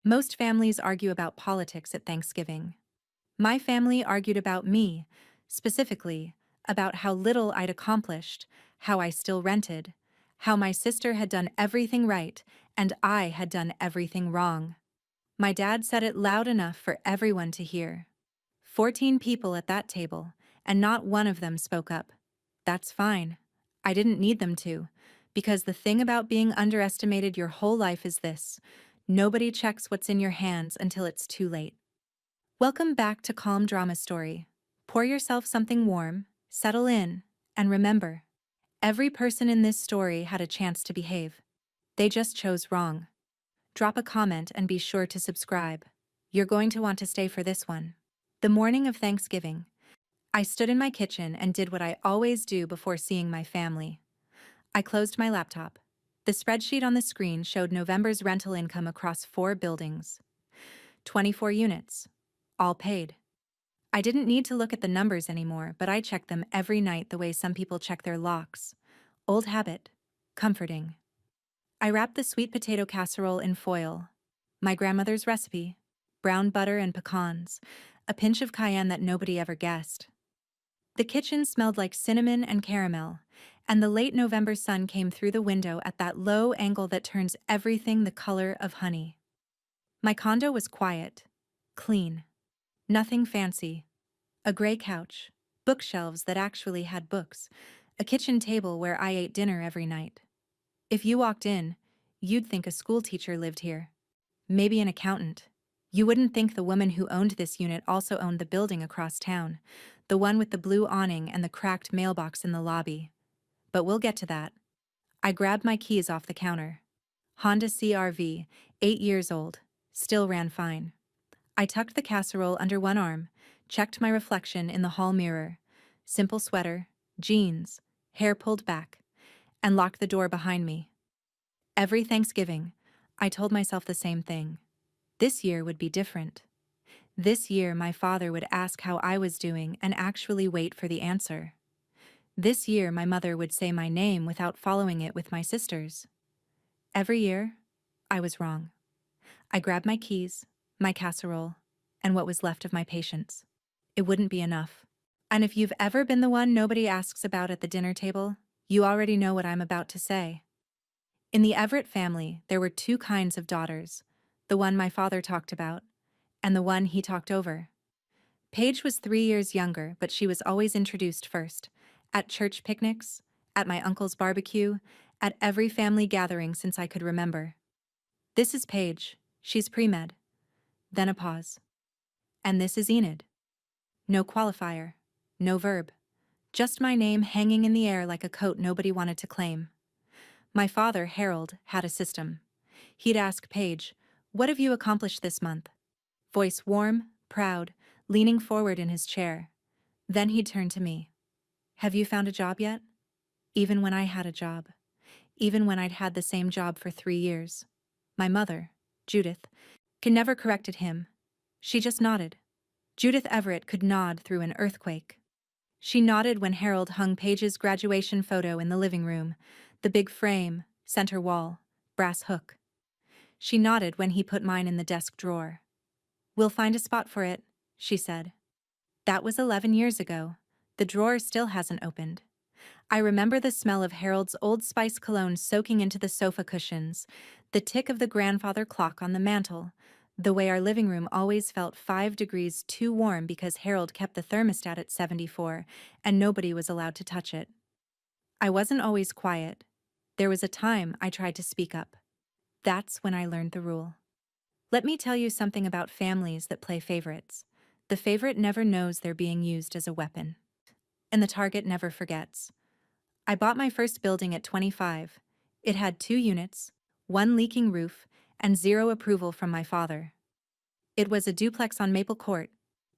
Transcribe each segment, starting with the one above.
Most families argue about politics at Thanksgiving. My family argued about me, specifically, about how little I'd accomplished, how I still rented, how my sister had done everything right, and I had done everything wrong. My dad said it loud enough for everyone to hear. 14 people at that table, and not one of them spoke up. That's fine. I didn't need them to, because the thing about being underestimated your whole life is this: nobody checks what's in your hands until it's too late. Welcome back to Calm Drama Story. Pour yourself something warm, settle in, and remember, every person in this story had a chance to behave. They just chose wrong. Drop a comment and be sure to subscribe. You're going to want to stay for this one. The morning of Thanksgiving, I stood in my kitchen and did what I always do before seeing my family. I closed my laptop. The spreadsheet on the screen showed November's rental income across 4 buildings. 24 units. All paid. I didn't need to look at the numbers anymore, but I checked them every night the way some people check their locks. Old habit. Comforting. I wrapped the sweet potato casserole in foil. My grandmother's recipe. Brown butter and pecans. A pinch of cayenne that nobody ever guessed. The kitchen smelled like cinnamon and caramel, and the late November sun came through the window at that low angle that turns everything the color of honey. My condo was quiet. Clean. Nothing fancy. A gray couch. Bookshelves that actually had books. A kitchen table where I ate dinner every night. If you walked in, you'd think a school teacher lived here. Maybe an accountant. You wouldn't think the woman who owned this unit also owned the building across town, the one with the blue awning and the cracked mailbox in the lobby. But we'll get to that. I grabbed my keys off the counter. Honda CR-V, 8 years old, still ran fine. I tucked the casserole under one arm, checked my reflection in the hall mirror, simple sweater, jeans, hair pulled back, and locked the door behind me. Every Thanksgiving, I told myself the same thing. This year would be different. This year my father would ask how I was doing and actually wait for the answer. This year my mother would say my name without following it with my sister's. Every year, I was wrong. I grabbed my keys, my casserole, and what was left of my patience. It wouldn't be enough. And if you've ever been the one nobody asks about at the dinner table, you already know what I'm about to say. In the Everett family, there were 2 kinds of daughters, the one my father talked about, and the one he talked over. Paige was 3 years younger, but she was always introduced first, at church picnics, at my uncle's barbecue, at every family gathering since I could remember. This is Paige, she's pre-med. Then a pause. And this is Enid. No qualifier, no verb. Just my name hanging in the air like a coat nobody wanted to claim. My father, Harold, had a system. He'd ask Paige, "What have you accomplished this month?" Voice warm, proud, leaning forward in his chair. Then he'd turn to me. "Have you found a job yet?" Even when I had a job. Even when I'd had the same job for 3 years. My mother, Judith, never corrected him. She just nodded. Judith Everett could nod through an earthquake. She nodded when Harold hung Paige's graduation photo in the living room, the big frame, center wall, brass hook. She nodded when he put mine in the desk drawer. "We'll find a spot for it," she said. That was 11 years ago. The drawer still hasn't opened. I remember the smell of Harold's Old Spice cologne soaking into the sofa cushions, the tick of the grandfather clock on the mantel, the way our living room always felt 5 degrees too warm because Harold kept the thermostat at 74 and nobody was allowed to touch it. I wasn't always quiet. There was a time I tried to speak up. That's when I learned the rule. Let me tell you something about families that play favorites. The favorite never knows they're being used as a weapon. And the target never forgets. I bought my first building at 25. It had 2 units, 1 leaking roof, and 0 approval from my father. It was a duplex on Maple Court,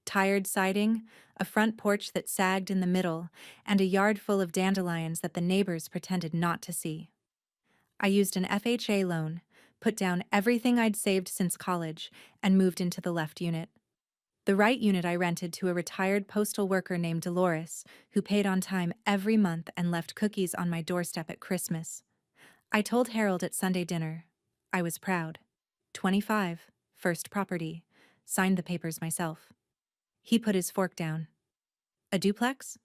tired siding, a front porch that sagged in the middle, and a yard full of dandelions that the neighbors pretended not to see. I used an FHA loan, put down everything I'd saved since college, and moved into the left unit. The right unit I rented to a retired postal worker named Dolores, who paid on time every month and left cookies on my doorstep at Christmas. I told Harold at Sunday dinner. I was proud. 25. first property, signed the papers myself. He put his fork down. A duplex?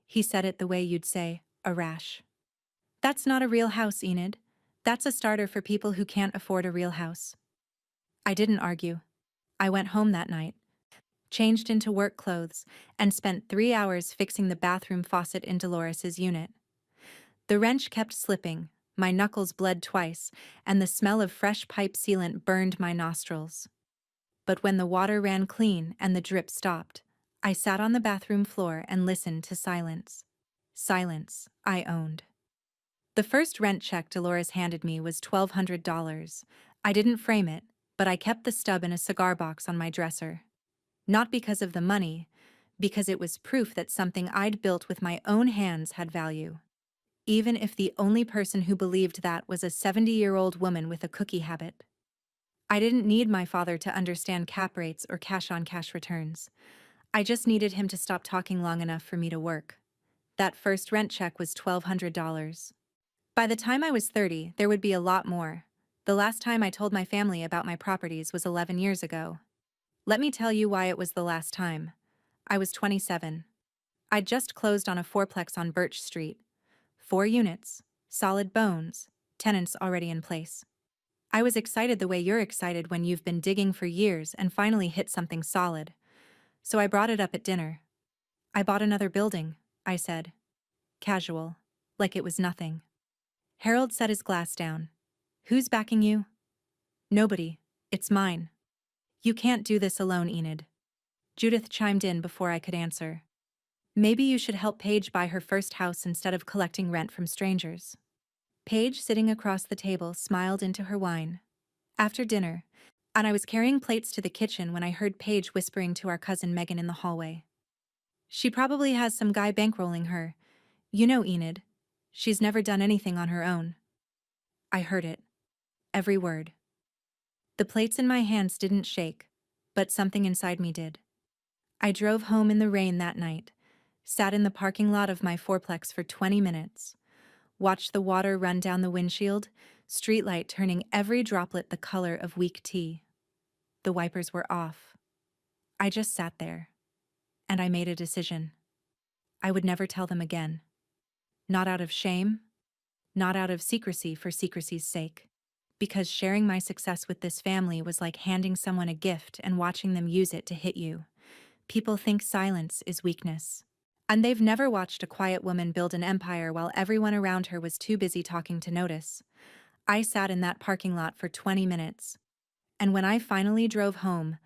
He said it the way you'd say, a rash. That's not a real house, Enid. That's a starter for people who can't afford a real house. I didn't argue. I went home that night, changed into work clothes, and spent 3 hours fixing the bathroom faucet in Dolores's unit. The wrench kept slipping, my knuckles bled twice, and the smell of fresh pipe sealant burned my nostrils. But when the water ran clean and the drip stopped, I sat on the bathroom floor and listened to silence. Silence I owned. The first rent check Dolores handed me was $1,200. I didn't frame it, but I kept the stub in a cigar box on my dresser. Not because of the money, because it was proof that something I'd built with my own hands had value. Even if the only person who believed that was a 70-year-old woman with a cookie habit. I didn't need my father to understand cap rates or cash-on-cash returns. I just needed him to stop talking long enough for me to work. That first rent check was $1,200. By the time I was 30, there would be a lot more. The last time I told my family about my properties was 11 years ago. Let me tell you why it was the last time. I was 27. I'd just closed on a fourplex on Birch Street. 4 units, solid bones, tenants already in place. I was excited the way you're excited when you've been digging for years and finally hit something solid. So I brought it up at dinner. I bought another building, I said. Casual, like it was nothing. Harold set his glass down. Who's backing you? Nobody. It's mine. You can't do this alone, Enid. Judith chimed in before I could answer. Maybe you should help Paige buy her first house instead of collecting rent from strangers. Paige, sitting across the table, smiled into her wine. After dinner, and I was carrying plates to the kitchen when I heard Paige whispering to our cousin Megan in the hallway. She probably has some guy bankrolling her. You know, Enid. She's never done anything on her own. I heard it. Every word. The plates in my hands didn't shake, but something inside me did. I drove home in the rain that night, sat in the parking lot of my fourplex for 20 minutes, watched the water run down the windshield, streetlight turning every droplet the color of weak tea. The wipers were off. I just sat there. And I made a decision. I would never tell them again. Not out of shame, not out of secrecy for secrecy's sake. Because sharing my success with this family was like handing someone a gift and watching them use it to hit you. People think silence is weakness. And they've never watched a quiet woman build an empire while everyone around her was too busy talking to notice. I sat in that parking lot for 20 minutes. And when I finally drove home,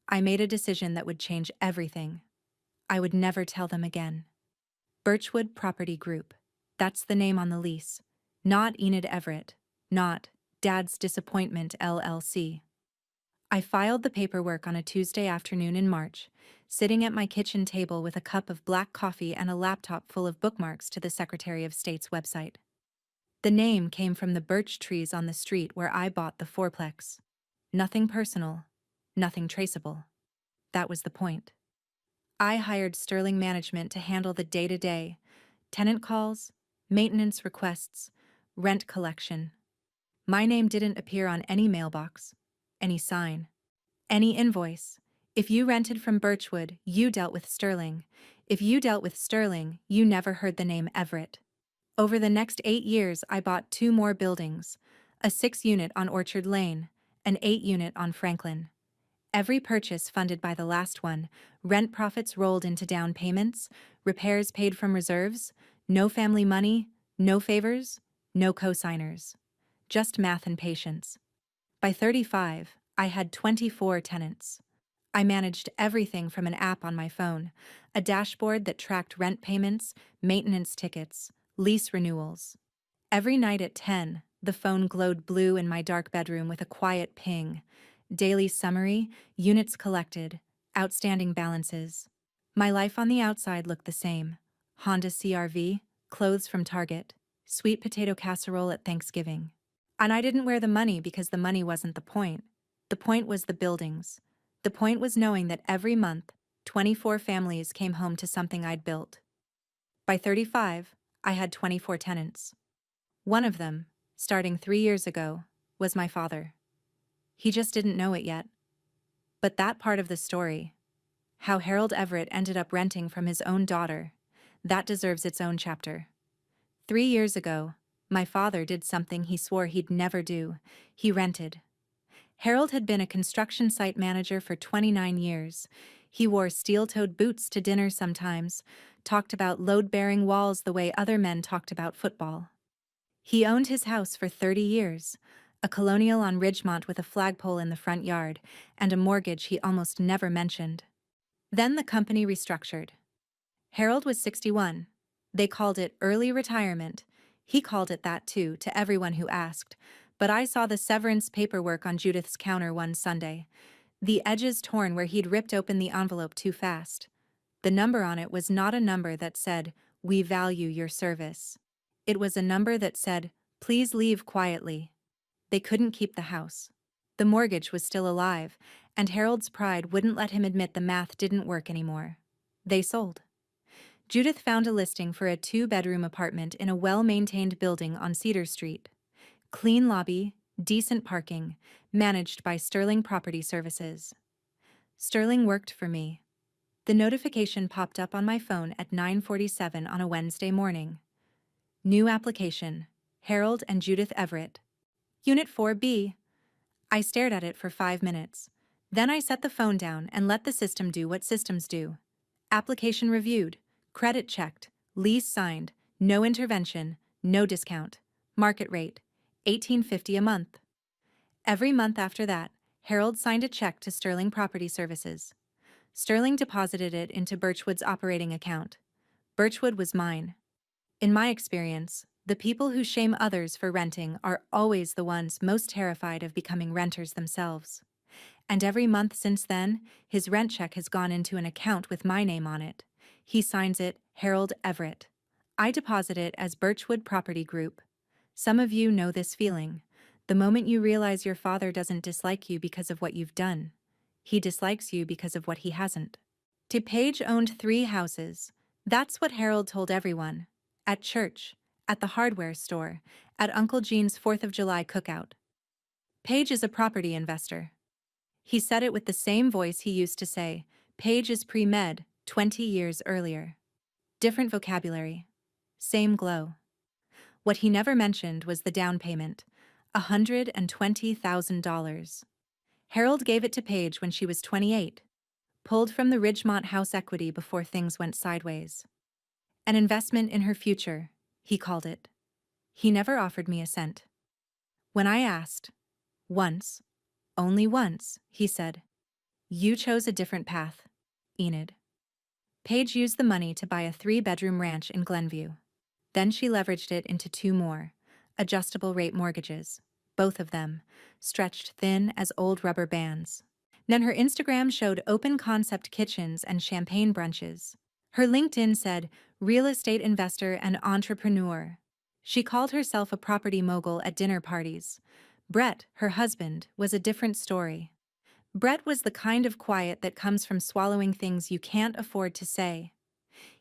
I made a decision that would change everything. I would never tell them again. Birchwood Property Group. That's the name on the lease. Not Enid Everett. Not Dad's Disappointment LLC. I filed the paperwork on a Tuesday afternoon in March, sitting at my kitchen table with a cup of black coffee and a laptop full of bookmarks to the Secretary of State's website. The name came from the birch trees on the street where I bought the fourplex. Nothing personal, nothing traceable. That was the point. I hired Sterling Management to handle the day-to-day, tenant calls, maintenance requests, rent collection. My name didn't appear on any mailbox, any sign, any invoice. If you rented from Birchwood, you dealt with Sterling. If you dealt with Sterling, you never heard the name Everett. Over the next 8 years, I bought 2 more buildings, a 6-unit on Orchard Lane, an 8-unit on Franklin. Every purchase funded by the last one, rent profits rolled into down payments, repairs paid from reserves, no family money, no favors, no co-signers. Just math and patience. By 35, I had 24 tenants. I managed everything from an app on my phone, a dashboard that tracked rent payments, maintenance tickets, lease renewals. Every night at 10, the phone glowed blue in my dark bedroom with a quiet ping. Daily summary, units collected, outstanding balances. My life on the outside looked the same. Honda CR-V, clothes from Target, sweet potato casserole at Thanksgiving. And I didn't wear the money because the money wasn't the point. The point was the buildings. The point was knowing that every month, 24 families came home to something I'd built. By 35, I had 24 tenants. One of them, starting 3 years ago, was my father. He just didn't know it yet. But that part of the story, how Harold Everett ended up renting from his own daughter, that deserves its own chapter. 3 years ago, my father did something he swore he'd never do. He rented. Harold had been a construction site manager for 29 years. He wore steel-toed boots to dinner sometimes, talked about load-bearing walls the way other men talked about football. He owned his house for 30 years, a colonial on Ridgemont with a flagpole in the front yard, and a mortgage he almost never mentioned. Then the company restructured. Harold was 61. They called it early retirement. He called it that too, to everyone who asked. But I saw the severance paperwork on Judith's counter one Sunday, the edges torn where he'd ripped open the envelope too fast. The number on it was not a number that said, "We value your service." It was a number that said, "Please leave quietly." They couldn't keep the house. The mortgage was still alive, and Harold's pride wouldn't let him admit the math didn't work anymore. They sold. Judith found a listing for a 2-bedroom apartment in a well-maintained building on Cedar Street. Clean lobby, decent parking, managed by Sterling Property Services. Sterling worked for me. The notification popped up on my phone at 9:47 on a Wednesday morning. New application, Harold and Judith Everett. Unit 4B. I stared at it for 5 minutes. Then I set the phone down and let the system do what systems do. Application reviewed, credit checked, lease signed, no intervention, no discount. Market rate, $18.50 a month. Every month after that, Harold signed a check to Sterling Property Services. Sterling deposited it into Birchwood's operating account. Birchwood was mine. In my experience, the people who shame others for renting are always the ones most terrified of becoming renters themselves. And every month since then, his rent check has gone into an account with my name on it. He signs it Harold Everett. I deposit it as Birchwood Property Group. Some of you know this feeling. The moment you realize your father doesn't dislike you because of what you've done. He dislikes you because of what he hasn't. Paige owned 3 houses. That's what Harold told everyone. At church, at the hardware store, at Uncle Gene's 4th of July cookout. Paige is a property investor. He said it with the same voice he used to say, Paige is pre-med, 20 years earlier. Different vocabulary. Same glow. What he never mentioned was the down payment, $120,000. Harold gave it to Paige when she was 28, pulled from the Ridgemont house equity before things went sideways. An investment in her future, he called it. He never offered me a cent. When I asked, once, only once, he said, "You chose a different path, Enid." Paige used the money to buy a 3-bedroom ranch in Glenview. Then she leveraged it into 2 more, adjustable-rate mortgages, both of them, stretched thin as old rubber bands. Then her Instagram showed open-concept kitchens and champagne brunches. Her LinkedIn said, real estate investor and entrepreneur. She called herself a property mogul at dinner parties. Brett, her husband, was a different story. Brett was the kind of quiet that comes from swallowing things you can't afford to say.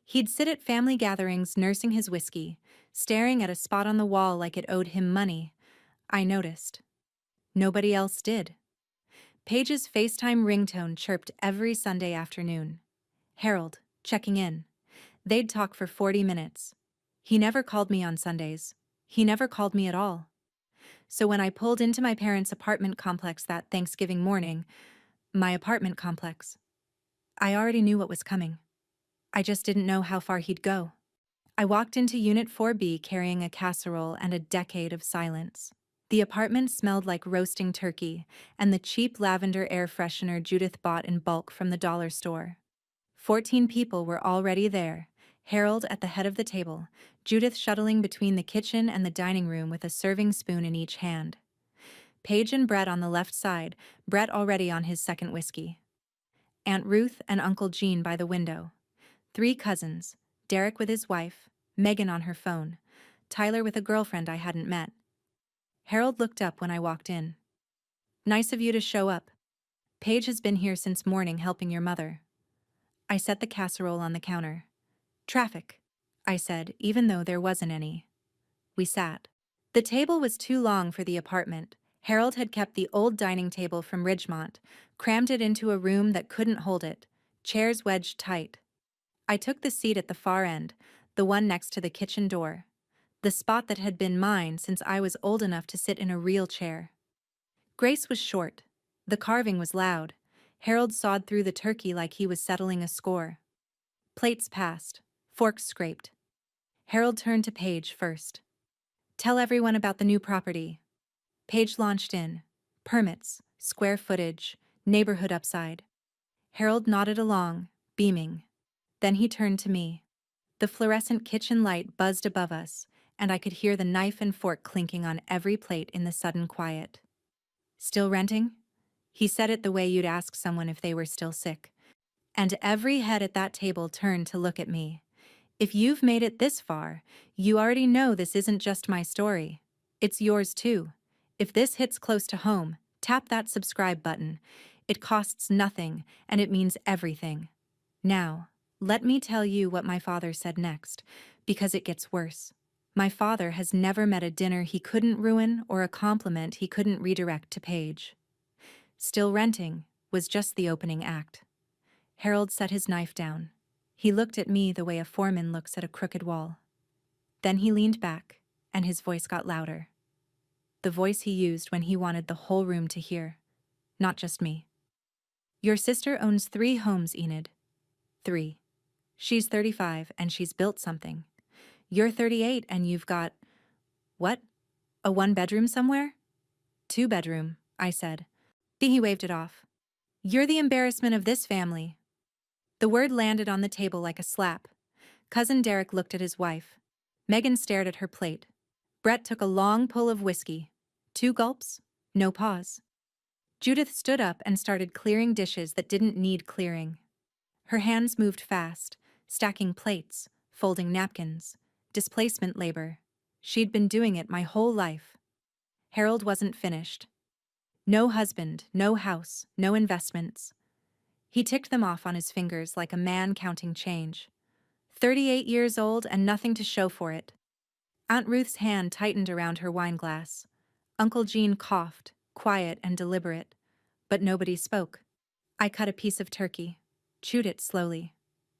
He'd sit at family gatherings nursing his whiskey, staring at a spot on the wall like it owed him money. I noticed. Nobody else did. Paige's FaceTime ringtone chirped every Sunday afternoon. Harold, checking in. They'd talk for 40 minutes. He never called me on Sundays. He never called me at all. So when I pulled into my parents' apartment complex that Thanksgiving morning, my apartment complex, I already knew what was coming. I just didn't know how far he'd go. I walked into Unit 4B carrying a casserole and a decade of silence. The apartment smelled like roasting turkey and the cheap lavender air freshener Judith bought in bulk from the dollar store. 14 people were already there, Harold at the head of the table, Judith shuttling between the kitchen and the dining room with a serving spoon in each hand. Paige and Brett on the left side, Brett already on his second whiskey. Aunt Ruth and Uncle Gene by the window. 3 cousins, Derek with his wife, Megan on her phone, Tyler with a girlfriend I hadn't met. Harold looked up when I walked in. "Nice of you to show up. Paige has been here since morning helping your mother." I set the casserole on the counter. "Traffic," I said, even though there wasn't any. We sat. The table was too long for the apartment. Harold had kept the old dining table from Ridgemont, crammed it into a room that couldn't hold it, chairs wedged tight. I took the seat at the far end, the one next to the kitchen door, the spot that had been mine since I was old enough to sit in a real chair. Grace was short. The carving was loud. Harold sawed through the turkey like he was settling a score. Plates passed. Forks scraped. Harold turned to Paige first. "Tell everyone about the new property." Paige launched in. Permits, square footage, neighborhood upside. Harold nodded along, beaming. Then he turned to me. The fluorescent kitchen light buzzed above us, and I could hear the knife and fork clinking on every plate in the sudden quiet. "Still renting?" He said it the way you'd ask someone if they were still sick. And every head at that table turned to look at me. If you've made it this far, you already know this isn't just my story. It's yours too. If this hits close to home, tap that subscribe button. It costs nothing, and it means everything. Now, let me tell you what my father said next, because it gets worse. My father has never met a dinner he couldn't ruin or a compliment he couldn't redirect to Paige. Still renting was just the opening act. Harold set his knife down. He looked at me the way a foreman looks at a crooked wall. Then he leaned back, and his voice got louder. The voice he used when he wanted the whole room to hear, not just me. "Your sister owns 3 homes, Enid. 3. She's 35 and she's built something. You're 38 and you've got... what? A 1-bedroom somewhere?" "2-bedroom," I said. He waved it off. "You're the embarrassment of this family." The word landed on the table like a slap. Cousin Derek looked at his wife. Megan stared at her plate. Brett took a long pull of whiskey. 2 gulps, no pause. Judith stood up and started clearing dishes that didn't need clearing. Her hands moved fast, stacking plates, folding napkins, displacement labor. She'd been doing it my whole life. Harold wasn't finished. No husband, no house, no investments. He ticked them off on his fingers like a man counting change. 38 years old and nothing to show for it. Aunt Ruth's hand tightened around her wineglass. Uncle Gene coughed, quiet and deliberate, but nobody spoke. I cut a piece of turkey, chewed it slowly.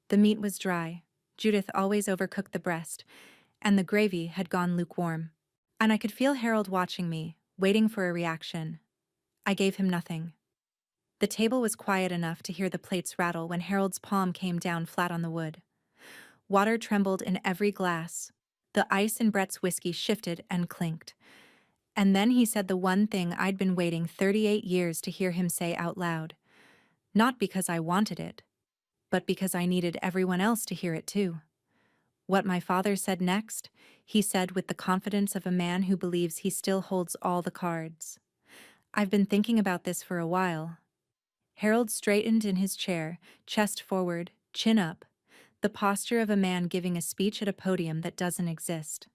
The meat was dry. Judith always overcooked the breast, and the gravy had gone lukewarm. And I could feel Harold watching me, waiting for a reaction. I gave him nothing. The table was quiet enough to hear the plates rattle when Harold's palm came down flat on the wood. Water trembled in every glass. The ice in Brett's whiskey shifted and clinked. And then he said the one thing I'd been waiting 38 years to hear him say out loud. Not because I wanted it, but because I needed everyone else to hear it too. What my father said next, he said with the confidence of a man who believes he still holds all the cards. "I've been thinking about this for a while." Harold straightened in his chair, chest forward, chin up, the posture of a man giving a speech at a podium that doesn't exist.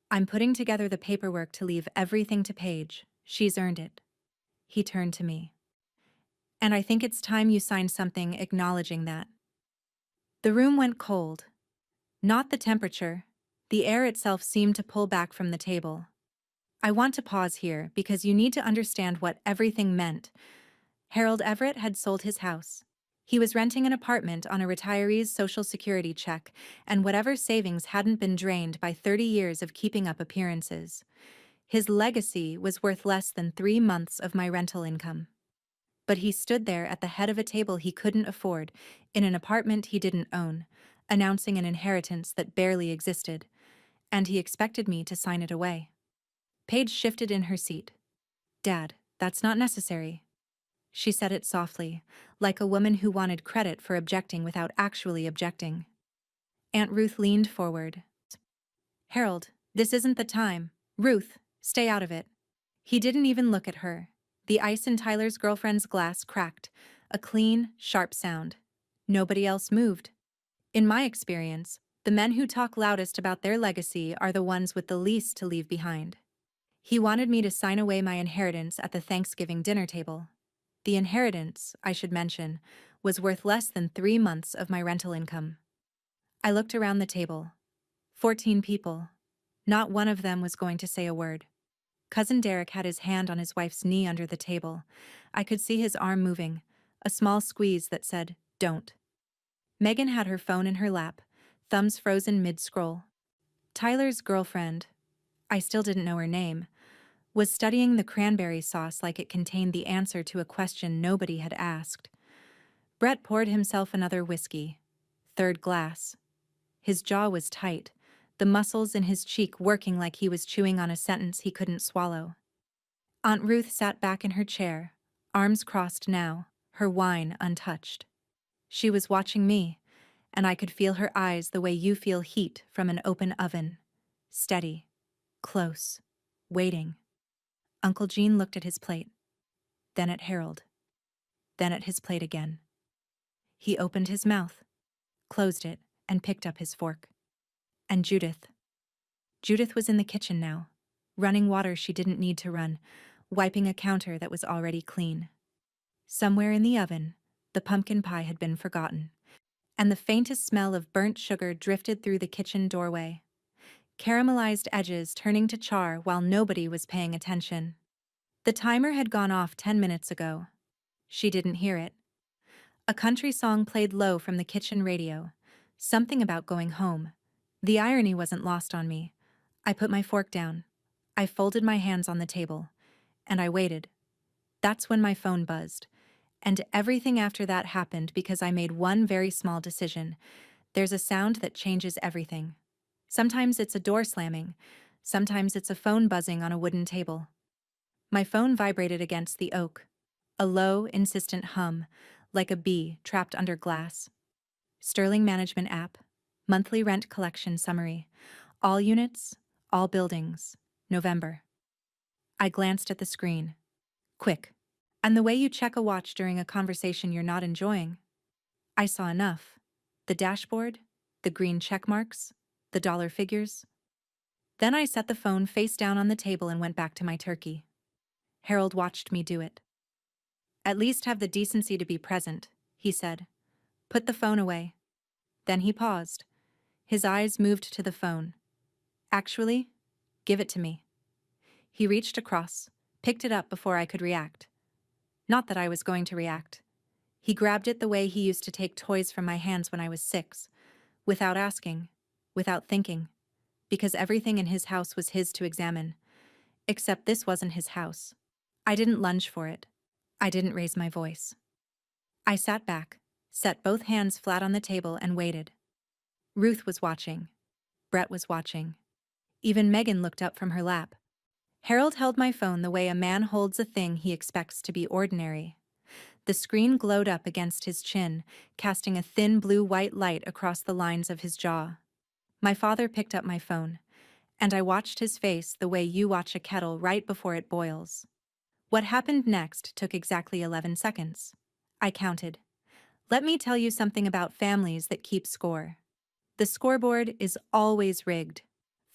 "I'm putting together the paperwork to leave everything to Paige. She's earned it." He turned to me. "And I think it's time you signed something acknowledging that." The room went cold. Not the temperature. The air itself seemed to pull back from the table. I want to pause here because you need to understand what everything meant. Harold Everett had sold his house. He was renting an apartment on a retiree's Social Security check, and whatever savings hadn't been drained by 30 years of keeping up appearances. His legacy was worth less than 3 months of my rental income. But he stood there at the head of a table he couldn't afford, in an apartment he didn't own, announcing an inheritance that barely existed, and he expected me to sign it away. Paige shifted in her seat. "Dad, that's not necessary." She said it softly, like a woman who wanted credit for objecting without actually objecting. Aunt Ruth leaned forward. "Harold, this isn't the time. Ruth, stay out of it." He didn't even look at her. The ice in Tyler's girlfriend's glass cracked, a clean, sharp sound. Nobody else moved. In my experience, the men who talk loudest about their legacy are the ones with the least to leave behind. He wanted me to sign away my inheritance at the Thanksgiving dinner table. The inheritance, I should mention, was worth less than 3 months of my rental income. I looked around the table. 14 people. Not one of them was going to say a word. Cousin Derek had his hand on his wife's knee under the table. I could see his arm moving, a small squeeze that said, "Don't." Megan had her phone in her lap, thumbs frozen mid-scroll. Tyler's girlfriend, I still didn't know her name, was studying the cranberry sauce like it contained the answer to a question nobody had asked. Brett poured himself another whiskey. Third glass. His jaw was tight, the muscles in his cheek working like he was chewing on a sentence he couldn't swallow. Aunt Ruth sat back in her chair, arms crossed now, her wine untouched. She was watching me, and I could feel her eyes the way you feel heat from an open oven. Steady, close, waiting. Uncle Gene looked at his plate, then at Harold, then at his plate again. He opened his mouth, closed it, and picked up his fork. And Judith. Judith was in the kitchen now, running water she didn't need to run, wiping a counter that was already clean. Somewhere in the oven, the pumpkin pie had been forgotten, and the faintest smell of burnt sugar drifted through the kitchen doorway. Caramelized edges turning to char while nobody was paying attention. The timer had gone off 10 minutes ago. She didn't hear it. A country song played low from the kitchen radio. Something about going home. The irony wasn't lost on me. I put my fork down. I folded my hands on the table. And I waited. That's when my phone buzzed. And everything after that happened because I made one very small decision. There's a sound that changes everything. Sometimes it's a door slamming. Sometimes it's a phone buzzing on a wooden table. My phone vibrated against the oak. A low, insistent hum, like a bee trapped under glass. Sterling Management app. Monthly rent collection summary. All units, all buildings. November. I glanced at the screen. Quick. And the way you check a watch during a conversation you're not enjoying. I saw enough. The dashboard, the green check marks, the dollar figures. Then I set the phone face down on the table and went back to my turkey. Harold watched me do it. At least have the decency to be present, he said. Put the phone away. Then he paused. His eyes moved to the phone. Actually, give it to me. He reached across, picked it up before I could react. Not that I was going to react. He grabbed it the way he used to take toys from my hands when I was 6, without asking, without thinking, because everything in his house was his to examine. Except this wasn't his house. I didn't lunge for it. I didn't raise my voice. I sat back, set both hands flat on the table and waited. Ruth was watching. Brett was watching. Even Megan looked up from her lap. Harold held my phone the way a man holds a thing he expects to be ordinary. The screen glowed up against his chin, casting a thin blue-white light across the lines of his jaw. My father picked up my phone, and I watched his face the way you watch a kettle right before it boils. What happened next took exactly 11 seconds. I counted. Let me tell you something about families that keep score. The scoreboard is always rigged.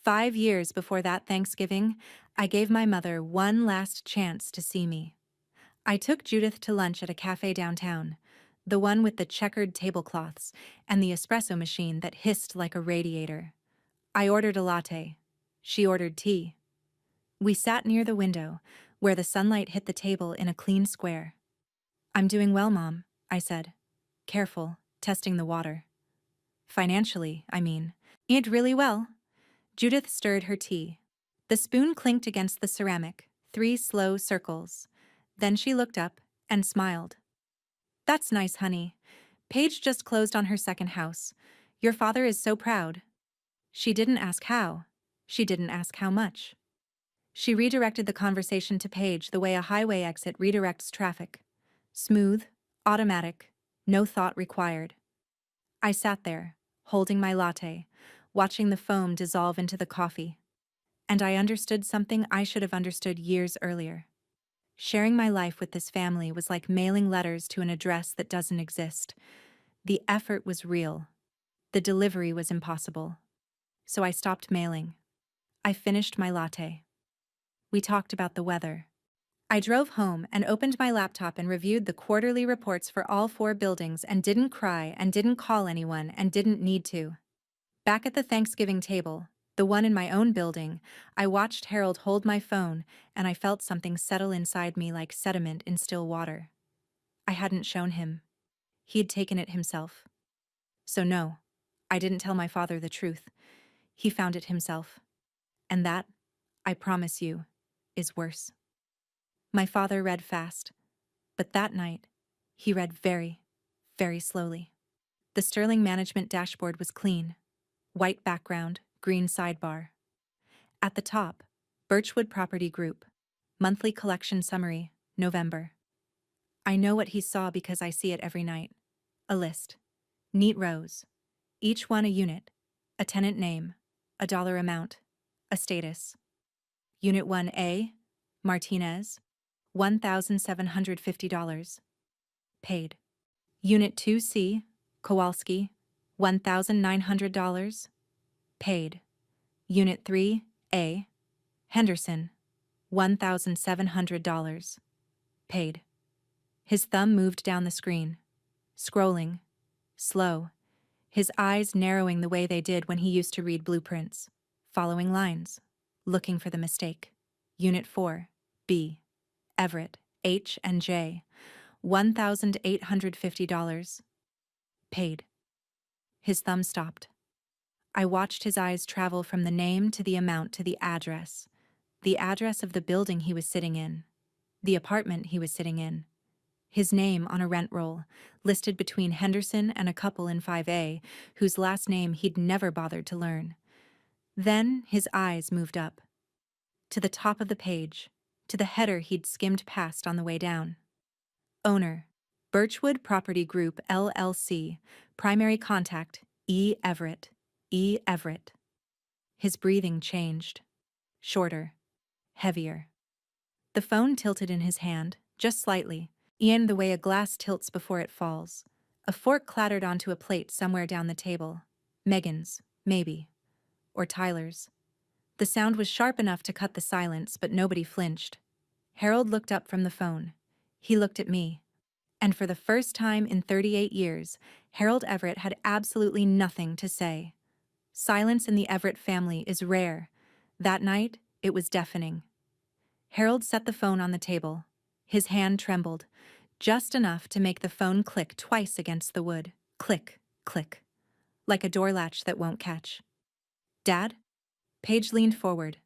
5 years before that Thanksgiving, I gave my mother one last chance to see me. I took Judith to lunch at a cafe downtown, the one with the checkered tablecloths and the espresso machine that hissed like a radiator. I ordered a latte. She ordered tea. We sat near the window, where the sunlight hit the table in a clean square. I'm doing well, Mom, I said. Careful, testing the water. Financially, I mean. Eat really well. Judith stirred her tea. The spoon clinked against the ceramic, 3 slow circles. Then she looked up and smiled. That's nice, honey. Paige just closed on her second house. Your father is so proud. She didn't ask how. She didn't ask how much. She redirected the conversation to Paige the way a highway exit redirects traffic. Smooth, automatic, no thought required. I sat there, holding my latte, watching the foam dissolve into the coffee. And I understood something I should have understood years earlier. Sharing my life with this family was like mailing letters to an address that doesn't exist. The effort was real. The delivery was impossible. So I stopped mailing. I finished my latte. We talked about the weather. I drove home and opened my laptop and reviewed the quarterly reports for all 4 buildings and didn't cry and didn't call anyone and didn't need to. Back at the Thanksgiving table, The one in my own building. I watched Harold hold my phone, and I felt something settle inside me like sediment in still water. I hadn't shown him. He had taken it himself. So no, I didn't tell my father the truth. He found it himself. And that, I promise you, is worse. My father read fast, but that night, he read very, very slowly. The Sterling Management dashboard was clean. White background, green sidebar. At the top, Birchwood Property Group. Monthly collection summary, November. I know what he saw because I see it every night. A list. Neat rows. Each one a unit. A tenant name. A dollar amount. A status. Unit 1A, Martinez, $1,750. Paid. Unit 2C, Kowalski, $1,900. Paid. Unit 3A, Henderson, $1,700. Paid. His thumb moved down the screen, scrolling, slow, his eyes narrowing the way they did when he used to read blueprints, following lines, looking for the mistake. Unit 4, B, Everett, H and J, $1,850. Paid. His thumb stopped. I watched his eyes travel from the name to the amount to the address of the building he was sitting in, the apartment he was sitting in, his name on a rent roll, listed between Henderson and a couple in 5A, whose last name he'd never bothered to learn. Then his eyes moved up. To the top of the page, to the header he'd skimmed past on the way down. Owner, Birchwood Property Group, LLC, primary contact, E. Everett, E. Everett. His breathing changed. Shorter. Heavier. The phone tilted in his hand, just slightly, in the way a glass tilts before it falls. A fork clattered onto a plate somewhere down the table. Megan's, maybe. Or Tyler's. The sound was sharp enough to cut the silence, but nobody flinched. Harold looked up from the phone. He looked at me. And for the first time in 38 years, Harold Everett had absolutely nothing to say. Silence in the Everett family is rare. That night, it was deafening. Harold set the phone on the table. His hand trembled, just enough to make the phone click twice against the wood. Click, click. Like a door latch that won't catch. Dad? Paige leaned forward.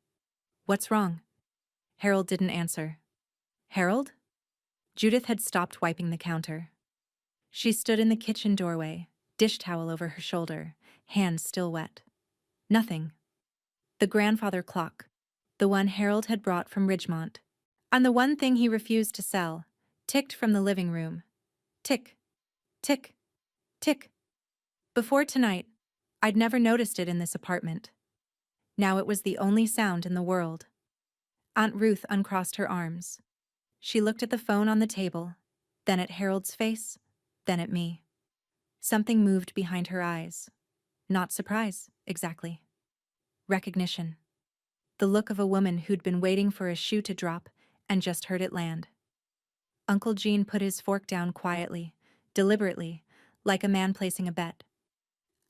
What's wrong? Harold didn't answer. Harold? Judith had stopped wiping the counter. She stood in the kitchen doorway, dish towel over her shoulder, hands still wet. Nothing. The grandfather clock, the one Harold had brought from Ridgemont, and the one thing he refused to sell, ticked from the living room. Tick, tick, tick. Before tonight, I'd never noticed it in this apartment. Now it was the only sound in the world. Aunt Ruth uncrossed her arms. She looked at the phone on the table, then at Harold's face, then at me. Something moved behind her eyes. Not surprise, exactly. Recognition. The look of a woman who'd been waiting for a shoe to drop and just heard it land. Uncle Gene put his fork down quietly, deliberately, like a man placing a bet.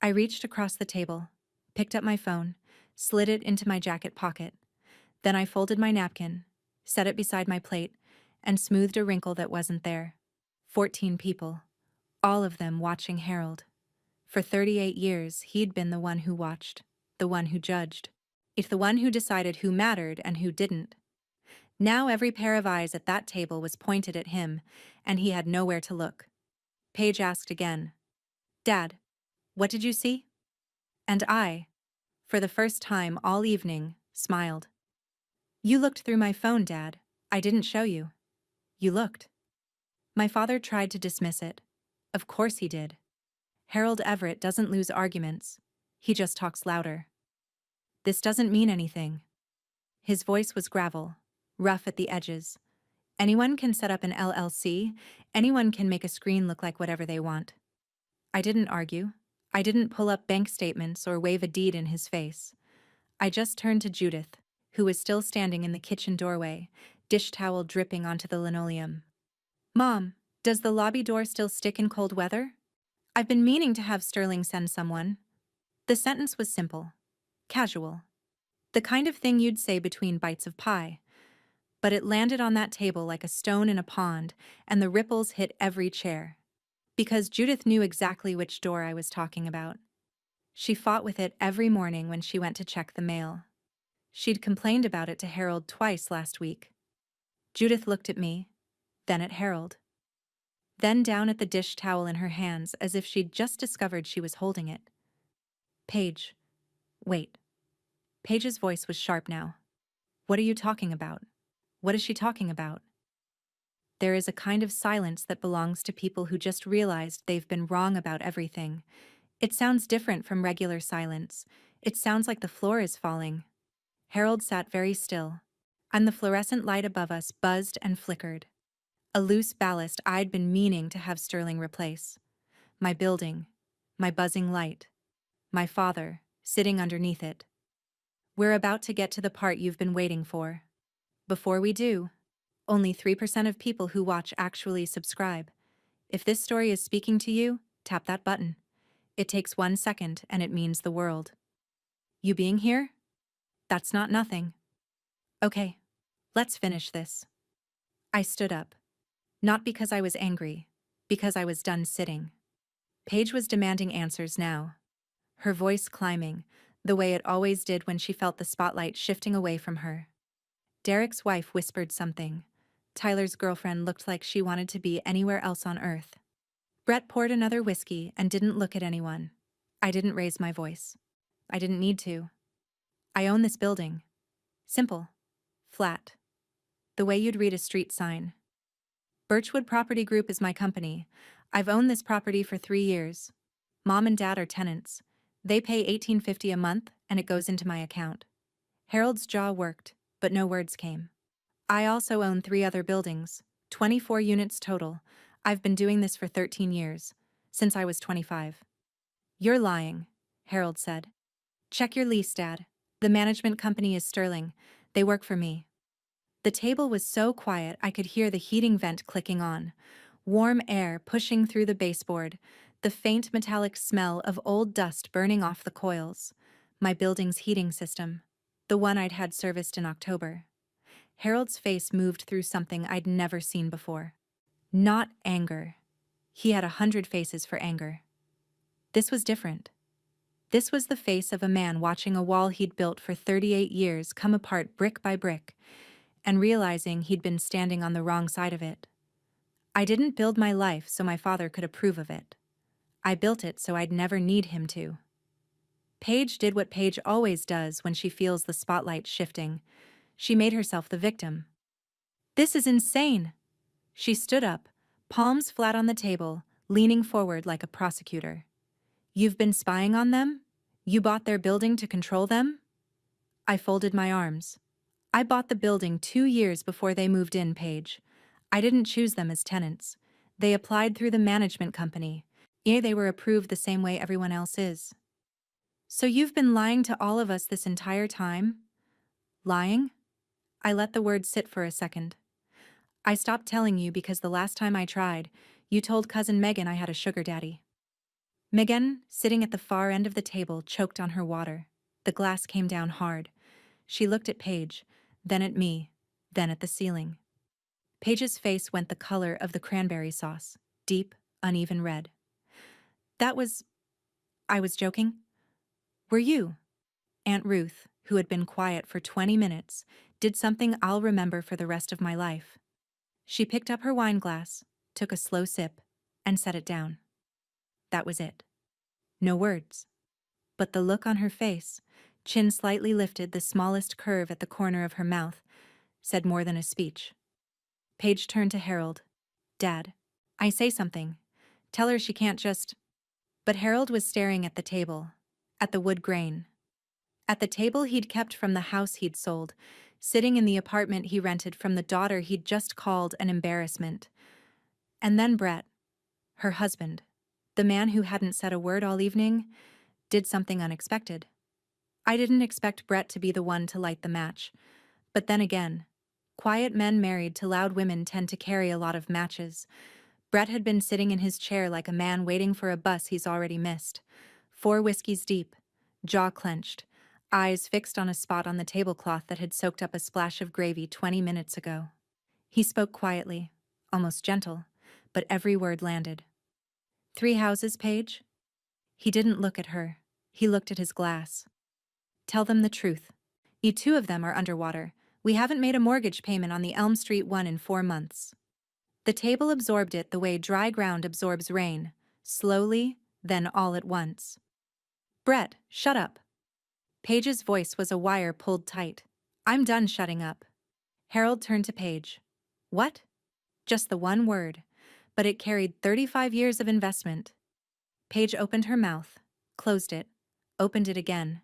I reached across the table, picked up my phone, slid it into my jacket pocket. Then I folded my napkin, set it beside my plate, and smoothed a wrinkle that wasn't there. 14 people, all of them watching Harold. For 38 years, he'd been the one who watched, the one who judged. It's the one who decided who mattered and who didn't. Now every pair of eyes at that table was pointed at him, and he had nowhere to look. Paige asked again, Dad, what did you see? And I, for the first time all evening, smiled. You looked through my phone, Dad. I didn't show you. You looked. My father tried to dismiss it. Of course he did. Harold Everett doesn't lose arguments. He just talks louder. This doesn't mean anything. His voice was gravel, rough at the edges. Anyone can set up an LLC, anyone can make a screen look like whatever they want. I didn't argue. I didn't pull up bank statements or wave a deed in his face. I just turned to Judith, who was still standing in the kitchen doorway, dish towel dripping onto the linoleum. Mom, does the lobby door still stick in cold weather? I've been meaning to have Sterling send someone. The sentence was simple, casual, The kind of thing you'd say between bites of pie. But it landed on that table like a stone in a pond, and the ripples hit every chair. Because Judith knew exactly which door I was talking about. She fought with it every morning when she went to check the mail. She'd complained about it to Harold twice last week. Judith looked at me, then at Harold. Then down at the dish towel in her hands as if she'd just discovered she was holding it. Paige. Wait. Paige's voice was sharp now. What are you talking about? What is she talking about? There is a kind of silence that belongs to people who just realized they've been wrong about everything. It sounds different from regular silence. It sounds like the floor is falling. Harold sat very still, and the fluorescent light above us buzzed and flickered. A loose ballast I'd been meaning to have Sterling replace. My building, my buzzing light, my father, sitting underneath it. We're about to get to the part you've been waiting for. Before we do, only 3% of people who watch actually subscribe. If this story is speaking to you, tap that button. It takes 1 second and it means the world. You being here? That's not nothing. Okay, let's finish this. I stood up. Not because I was angry, because I was done sitting. Paige was demanding answers now. Her voice climbing, the way it always did when she felt the spotlight shifting away from her. Derek's wife whispered something. Tyler's girlfriend looked like she wanted to be anywhere else on earth. Brett poured another whiskey and didn't look at anyone. I didn't raise my voice. I didn't need to. I own this building. Simple. Flat. The way you'd read a street sign. Birchwood Property Group is my company. I've owned this property for 3 years. Mom and Dad are tenants. They pay $18.50 a month, and it goes into my account. Harold's jaw worked, but no words came. I also own 3 other buildings, 24 units total. I've been doing this for 13 years, since I was 25. You're lying, Harold said. Check your lease, Dad. The management company is Sterling. They work for me. The table was so quiet I could hear the heating vent clicking on, warm air pushing through the baseboard, the faint metallic smell of old dust burning off the coils. My building's heating system, the one I'd had serviced in October. Harold's face moved through something I'd never seen before. Not anger. He had 100 faces for anger. This was different. This was the face of a man watching a wall he'd built for 38 years come apart brick by brick, and realizing he'd been standing on the wrong side of it. I didn't build my life so my father could approve of it. I built it so I'd never need him to. Paige did what Paige always does when she feels the spotlight shifting. She made herself the victim. This is insane. She stood up, palms flat on the table, leaning forward like a prosecutor. You've been spying on them? You bought their building to control them? I folded my arms. I bought the building 2 years before they moved in, Paige. I didn't choose them as tenants. They applied through the management company. Yeah, they were approved the same way everyone else is. So you've been lying to all of us this entire time? Lying? I let the word sit for a second. I stopped telling you because the last time I tried, you told cousin Megan I had a sugar daddy. Megan, sitting at the far end of the table, choked on her water. The glass came down hard. She looked at Paige, then at me, then at the ceiling. Paige's face went the color of the cranberry sauce, deep, uneven red. I was joking. Were you? Aunt Ruth, who had been quiet for 20 minutes, did something I'll remember for the rest of my life. She picked up her wine glass, took a slow sip, and set it down. That was it. No words. But the look on her face, chin slightly lifted, the smallest curve at the corner of her mouth, said more than a speech. Paige turned to Harold. Dad, I say something. Tell her she can't just... But Harold was staring at the table, at the wood grain, at the table he'd kept from the house he'd sold, sitting in the apartment he rented from the daughter he'd just called an embarrassment. And then Brett, her husband, the man who hadn't said a word all evening, did something unexpected. I didn't expect Brett to be the one to light the match. But then again, quiet men married to loud women tend to carry a lot of matches. Brett had been sitting in his chair like a man waiting for a bus he's already missed. 4 whiskeys deep, jaw clenched. eyes fixed on a spot on the tablecloth that had soaked up a splash of gravy 20 minutes ago. He spoke quietly, almost gentle, but every word landed. 3 houses, Paige? He didn't look at her. He looked at his glass. Tell them the truth. Two of them are underwater. We haven't made a mortgage payment on the Elm Street one in 4 months. The table absorbed it the way dry ground absorbs rain, slowly, then all at once. Brett, shut up. Paige's voice was a wire pulled tight. I'm done shutting up. Harold turned to Paige. What? Just the one word, but it carried 35 years of investment. Paige opened her mouth, closed it, opened it again.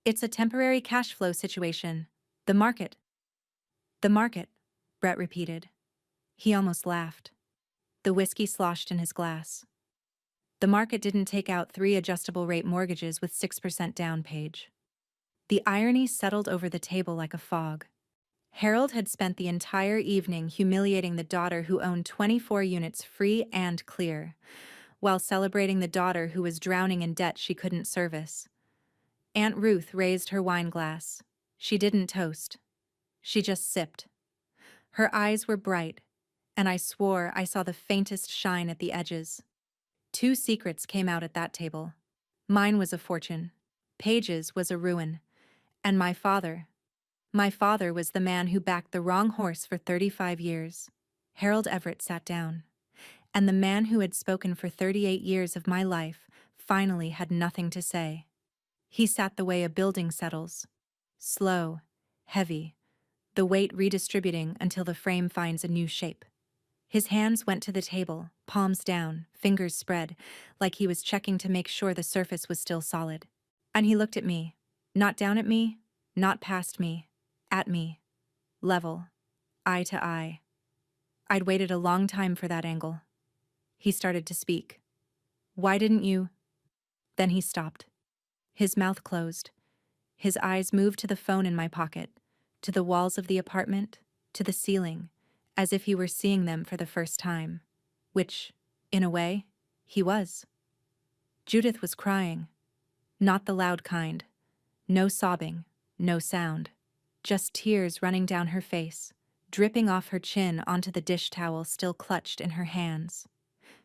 It's a temporary cash flow situation. The market. The market, Brett repeated. He almost laughed. The whiskey sloshed in his glass. The market didn't take out 3 adjustable rate mortgages with 6% down, Paige. The irony settled over the table like a fog. Harold had spent the entire evening humiliating the daughter who owned 24 units free and clear, while celebrating the daughter who was drowning in debt she couldn't service. Aunt Ruth raised her wine glass. She didn't toast. She just sipped. Her eyes were bright, and I swore I saw the faintest shine at the edges. 2 secrets came out at that table. Mine was a fortune. Paige's was a ruin. And my father was the man who backed the wrong horse for 35 years. Harold Everett sat down. And the man who had spoken for 38 years of my life finally had nothing to say. He sat the way a building settles. Slow, heavy, the weight redistributing until the frame finds a new shape. His hands went to the table, palms down, fingers spread, like he was checking to make sure the surface was still solid. And he looked at me, not down at me, not past me, at me, level, eye to eye. I'd waited a long time for that angle. He started to speak. Why didn't you? Then he stopped. His mouth closed. His eyes moved to the phone in my pocket, to the walls of the apartment, to the ceiling, as if he were seeing them for the first time. Which, in a way, he was. Judith was crying. Not the loud kind. No sobbing, no sound. Just tears running down her face, dripping off her chin onto the dish towel still clutched in her hands.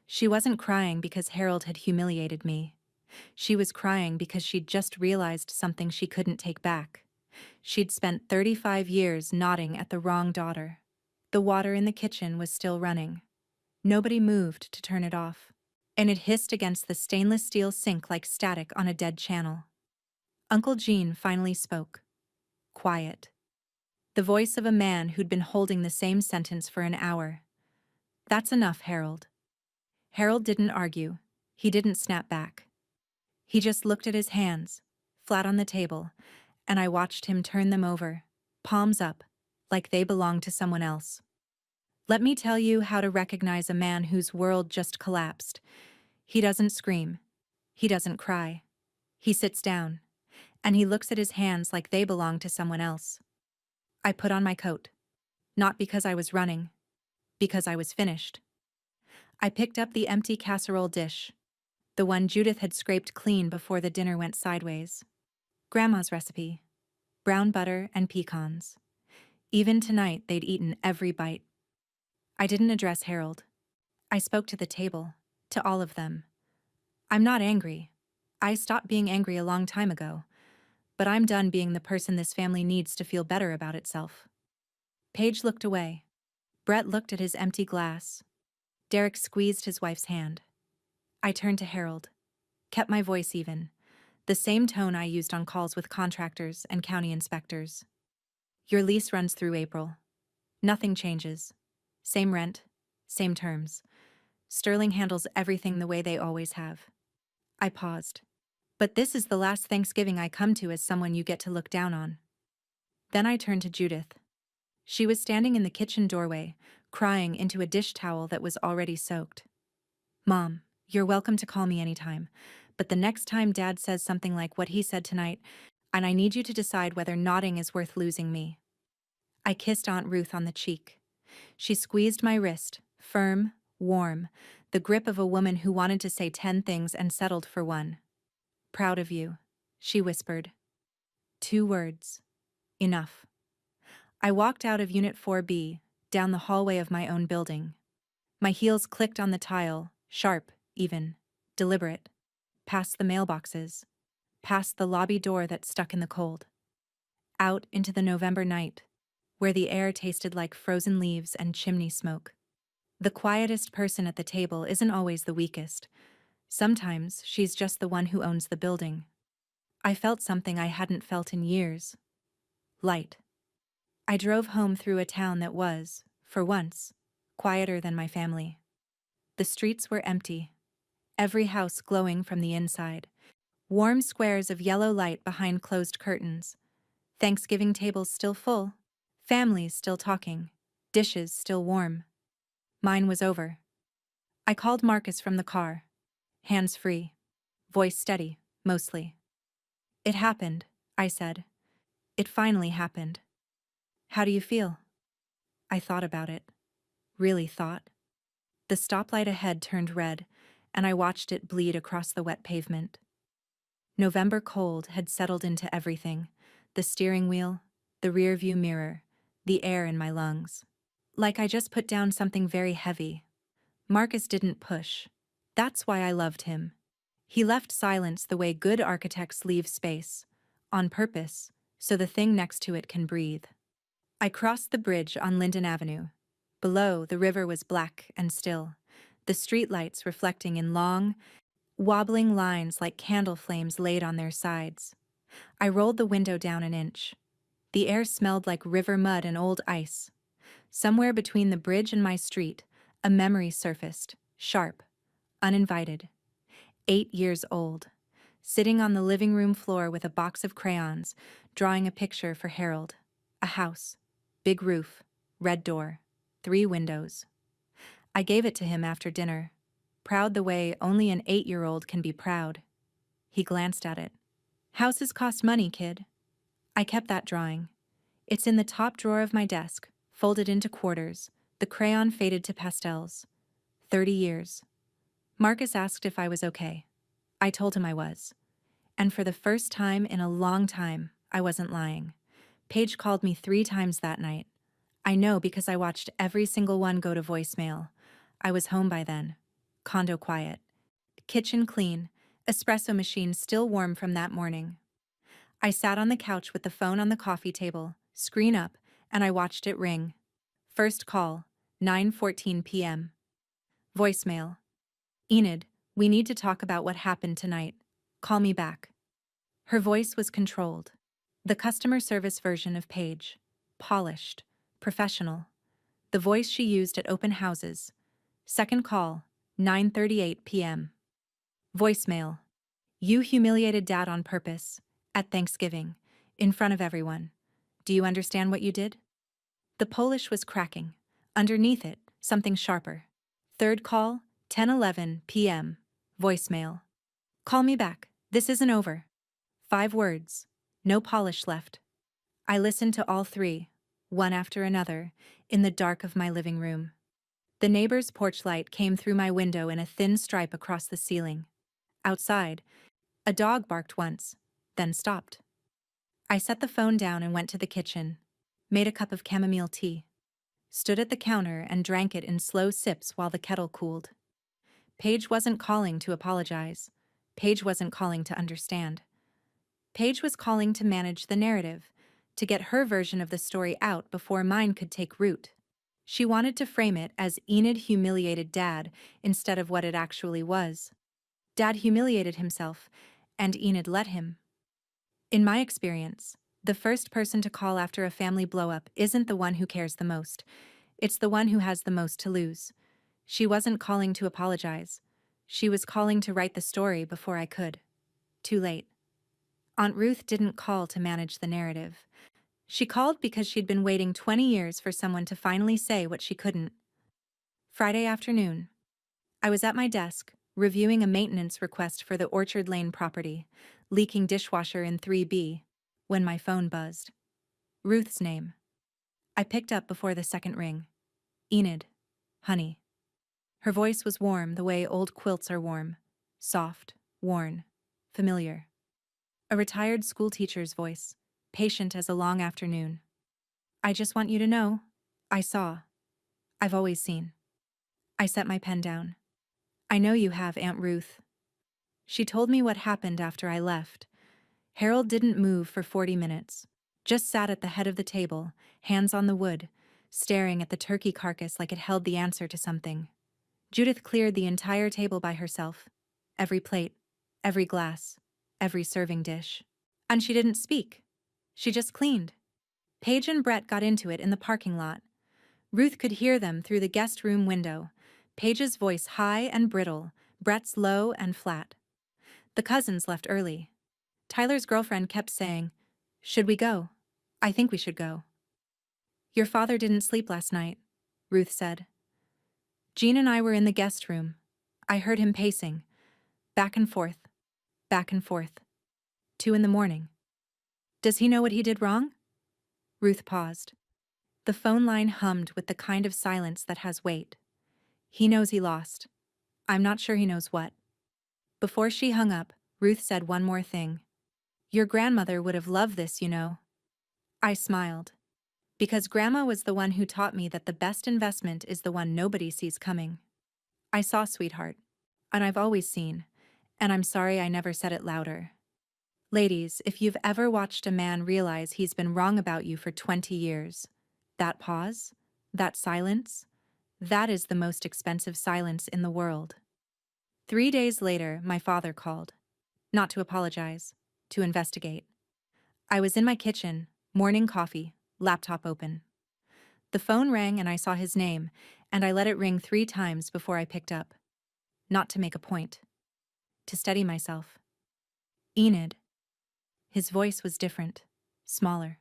She wasn't crying because Harold had humiliated me. She was crying because she'd just realized something she couldn't take back. She'd spent 35 years nodding at the wrong daughter. The water in the kitchen was still running. Nobody moved to turn it off, and it hissed against the stainless steel sink like static on a dead channel. Uncle Gene finally spoke. Quiet. The voice of a man who'd been holding the same sentence for an hour. That's enough, Harold. Harold didn't argue. He didn't snap back. He just looked at his hands, flat on the table, and I watched him turn them over, palms up, like they belonged to someone else. Let me tell you how to recognize a man whose world just collapsed. He doesn't scream. He doesn't cry. He sits down, and he looks at his hands like they belong to someone else. I put on my coat. Not because I was running. Because I was finished. I picked up the empty casserole dish, the one Judith had scraped clean before the dinner went sideways. Grandma's recipe. Brown butter and pecans. Even tonight they'd eaten every bite. I didn't address Harold. I spoke to the table, to all of them. I'm not angry. I stopped being angry a long time ago. But I'm done being the person this family needs to feel better about itself. Paige looked away. Brett looked at his empty glass. Derek squeezed his wife's hand. I turned to Harold. Kept my voice even. The same tone I used on calls with contractors and county inspectors. Your lease runs through April. Nothing changes. Same rent, same terms. Sterling handles everything the way they always have. I paused. But this is the last Thanksgiving I come to as someone you get to look down on. Then I turned to Judith. She was standing in the kitchen doorway, crying into a dish towel that was already soaked. Mom, you're welcome to call me anytime, but the next time Dad says something like what he said tonight, and I need you to decide whether nodding is worth losing me. I kissed Aunt Ruth on the cheek. She squeezed my wrist, firm, warm, the grip of a woman who wanted to say 10 things and settled for one. Proud of you, she whispered. 2 words. Enough. I walked out of Unit 4B, down the hallway of my own building. My heels clicked on the tile, sharp, even, deliberate, past the mailboxes, past the lobby door that stuck in the cold, out into the November night, where the air tasted like frozen leaves and chimney smoke. The quietest person at the table isn't always the weakest. Sometimes she's just the one who owns the building. I felt something I hadn't felt in years. Light. I drove home through a town that was, for once, quieter than my family. The streets were empty, every house glowing from the inside, warm squares of yellow light behind closed curtains, Thanksgiving tables still full, families still talking, dishes still warm. Mine was over. I called Marcus from the car, hands free, voice steady, mostly. It happened, I said. It finally happened. How do you feel? I thought about it. Really thought. The stoplight ahead turned red, and I watched it bleed across the wet pavement. November cold had settled into everything, the steering wheel, the rearview mirror, the air in my lungs. Like I just put down something very heavy. Marcus didn't push. That's why I loved him. He left silence the way good architects leave space, on purpose, so the thing next to it can breathe. I crossed the bridge on Linden Avenue. Below, the river was black and still, the streetlights reflecting in long, wobbling lines like candle flames laid on their sides. I rolled the window down an inch. The air smelled like river mud and old ice. Somewhere between the bridge and my street, a memory surfaced, sharp, uninvited. 8 years old, sitting on the living room floor with a box of crayons, drawing a picture for Harold. A house, big roof, red door, 3 windows. I gave it to him after dinner, proud the way only an 8-year-old can be proud. He glanced at it. Houses cost money, kid. I kept that drawing. It's in the top drawer of my desk, folded into quarters, the crayon faded to pastels. 30 years. Marcus asked if I was okay. I told him I was. And for the first time in a long time, I wasn't lying. Paige called me 3 times that night. I know because I watched every single one go to voicemail. I was home by then. Condo quiet. Kitchen clean. Espresso machine still warm from that morning. I sat on the couch with the phone on the coffee table, screen up, and I watched it ring. First call, 9:14 p.m. Voicemail. Enid, we need to talk about what happened tonight. Call me back. Her voice was controlled. The customer service version of Paige. Polished. Professional. The voice she used at open houses. Second call, 9:38 p.m. Voicemail. You humiliated Dad on purpose, at Thanksgiving, in front of everyone. Do you understand what you did? The Polish was cracking. Underneath it, something sharper. Third call, 10:11 p.m. Voicemail. Call me back. This isn't over. 5 words. No polish left. I listened to all 3, one after another, in the dark of my living room. The neighbor's porch light came through my window in a thin stripe across the ceiling. Outside, a dog barked once, then stopped. I set the phone down and went to the kitchen, made a cup of chamomile tea, stood at the counter and drank it in slow sips while the kettle cooled. Paige wasn't calling to apologize. Paige wasn't calling to understand. Paige was calling to manage the narrative, to get her version of the story out before mine could take root. She wanted to frame it as Enid humiliated Dad instead of what it actually was. Dad humiliated himself, and Enid let him. In my experience, the first person to call after a family blow-up isn't the one who cares the most. It's the one who has the most to lose. She wasn't calling to apologize. She was calling to write the story before I could. Too late. Aunt Ruth didn't call to manage the narrative. She called because she'd been waiting 20 years for someone to finally say what she couldn't. Friday afternoon. I was at my desk, reviewing a maintenance request for the Orchard Lane property, leaking dishwasher in 3B, when my phone buzzed. Ruth's name. I picked up before the second ring. Enid. Honey. Her voice was warm the way old quilts are warm. Soft, worn, familiar. A retired schoolteacher's voice, patient as a long afternoon. I just want you to know. I saw. I've always seen. I set my pen down. I know you have, Aunt Ruth. She told me what happened after I left. Harold didn't move for 40 minutes. Just sat at the head of the table, hands on the wood, staring at the turkey carcass like it held the answer to something. Judith cleared the entire table by herself. Every plate, every glass, every serving dish. And she didn't speak. She just cleaned. Paige and Brett got into it in the parking lot. Ruth could hear them through the guest room window. Paige's voice high and brittle, Brett's low and flat. The cousins left early. Tyler's girlfriend kept saying, "Should we go? I think we should go." "Your father didn't sleep last night," Ruth said. Jean and I were in the guest room. I heard him pacing. Back and forth. Back and forth. 2 in the morning. Does he know what he did wrong? Ruth paused. The phone line hummed with the kind of silence that has weight. He knows he lost. I'm not sure he knows what. Before she hung up, Ruth said one more thing. Your grandmother would have loved this, you know. I smiled. Because Grandma was the one who taught me that the best investment is the one nobody sees coming. I saw, sweetheart. And I've always seen. And I'm sorry I never said it louder. Ladies, if you've ever watched a man realize he's been wrong about you for 20 years, that pause, that silence, that is the most expensive silence in the world. 3 days later, my father called. Not to apologize, to investigate. I was in my kitchen, morning coffee, laptop open. The phone rang and I saw his name, and I let it ring 3 times before I picked up. Not to make a point. To steady myself. Enid. His voice was different, smaller.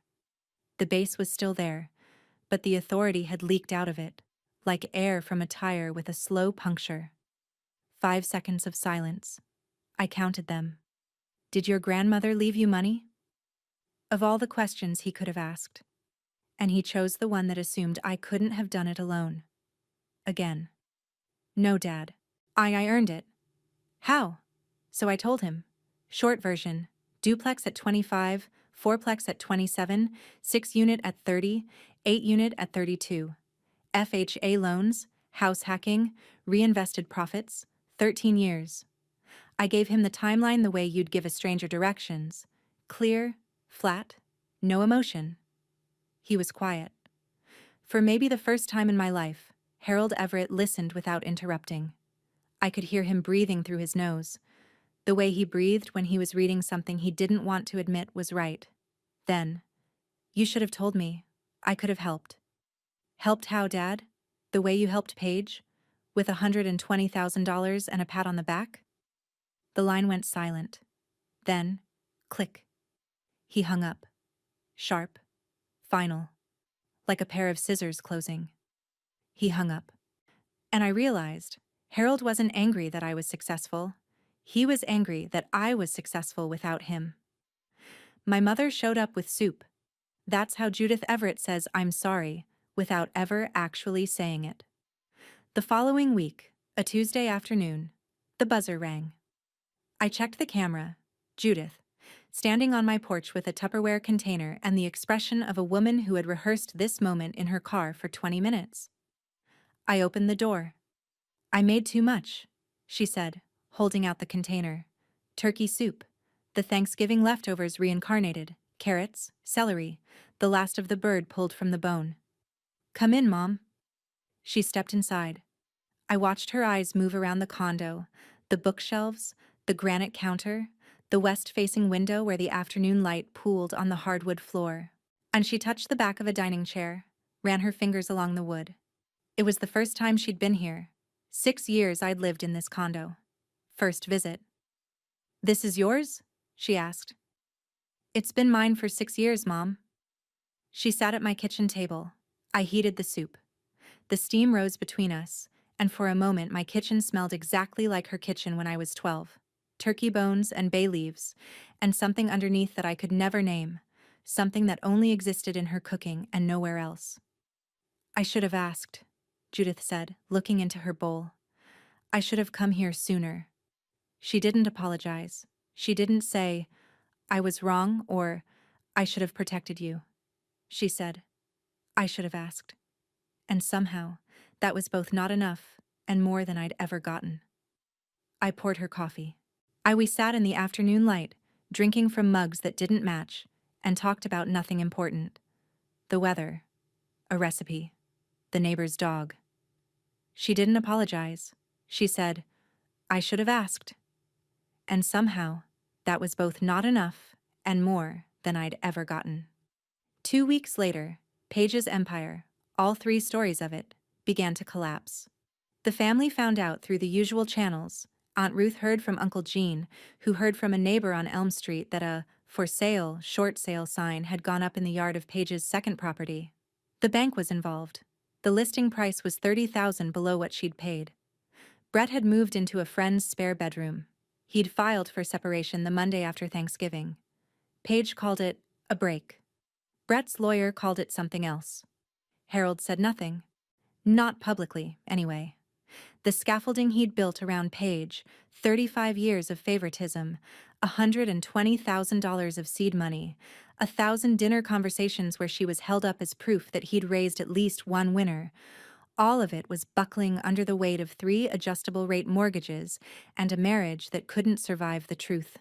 The bass was still there, but the authority had leaked out of it, like air from a tire with a slow puncture. 5 seconds of silence. I counted them. Did your grandmother leave you money? Of all the questions he could have asked. And he chose the one that assumed I couldn't have done it alone. Again. No, Dad. I earned it. How? So I told him. Short version. Duplex at 25, fourplex at 27, 6-unit at 30, 8-unit at 32. FHA loans, house hacking, reinvested profits, 13 years. I gave him the timeline the way you'd give a stranger directions. Clear, flat, no emotion. He was quiet. For maybe the first time in my life, Harold Everett listened without interrupting. I could hear him breathing through his nose. The way he breathed when he was reading something he didn't want to admit was right. Then, you should have told me. I could have helped. Helped how, Dad? The way you helped Paige? With $120,000 and a pat on the back? The line went silent. Then, click. He hung up. Sharp. Final. Like a pair of scissors closing. He hung up. And I realized, Harold wasn't angry that I was successful. He was angry that I was successful without him. My mother showed up with soup. That's how Judith Everett says I'm sorry, without ever actually saying it. The following week, a Tuesday afternoon, the buzzer rang. I checked the camera, Judith, standing on my porch with a Tupperware container and the expression of a woman who had rehearsed this moment in her car for 20 minutes. I opened the door. I made too much, she said, holding out the container. Turkey soup, the Thanksgiving leftovers reincarnated, carrots, celery, the last of the bird pulled from the bone. Come in, Mom. She stepped inside. I watched her eyes move around the condo, the bookshelves, the granite counter, the west-facing window where the afternoon light pooled on the hardwood floor. And she touched the back of a dining chair, ran her fingers along the wood. It was the first time she'd been here. 6 years I'd lived in this condo. First visit. This is yours? She asked. It's been mine for 6 years, Mom. She sat at my kitchen table. I heated the soup. The steam rose between us, and for a moment my kitchen smelled exactly like her kitchen when I was 12. Turkey bones and bay leaves, and something underneath that I could never name, something that only existed in her cooking and nowhere else. I should have asked, Judith said, looking into her bowl. I should have come here sooner. She didn't apologize. She didn't say, I was wrong, or I should have protected you, she said. I should have asked. And somehow, that was both not enough and more than I'd ever gotten. I poured her coffee. We sat in the afternoon light, drinking from mugs that didn't match, and talked about nothing important. The weather, a recipe, the neighbor's dog. She didn't apologize. She said, I should have asked. And somehow, that was both not enough and more than I'd ever gotten. 2 weeks later, Paige's empire, all 3 stories of it, began to collapse. The family found out through the usual channels. Aunt Ruth heard from Uncle Gene, who heard from a neighbor on Elm Street that a for sale, short sale sign had gone up in the yard of Paige's second property. The bank was involved. The listing price was $30,000 below what she'd paid. Brett had moved into a friend's spare bedroom. He'd filed for separation the Monday after Thanksgiving. Paige called it a break. Brett's lawyer called it something else. Harold said nothing. Not publicly, anyway. The scaffolding he'd built around Paige, 35 years of favoritism, $120,000 of seed money, 1,000 dinner conversations where she was held up as proof that he'd raised at least one winner. All of it was buckling under the weight of 3 adjustable-rate mortgages and a marriage that couldn't survive the truth.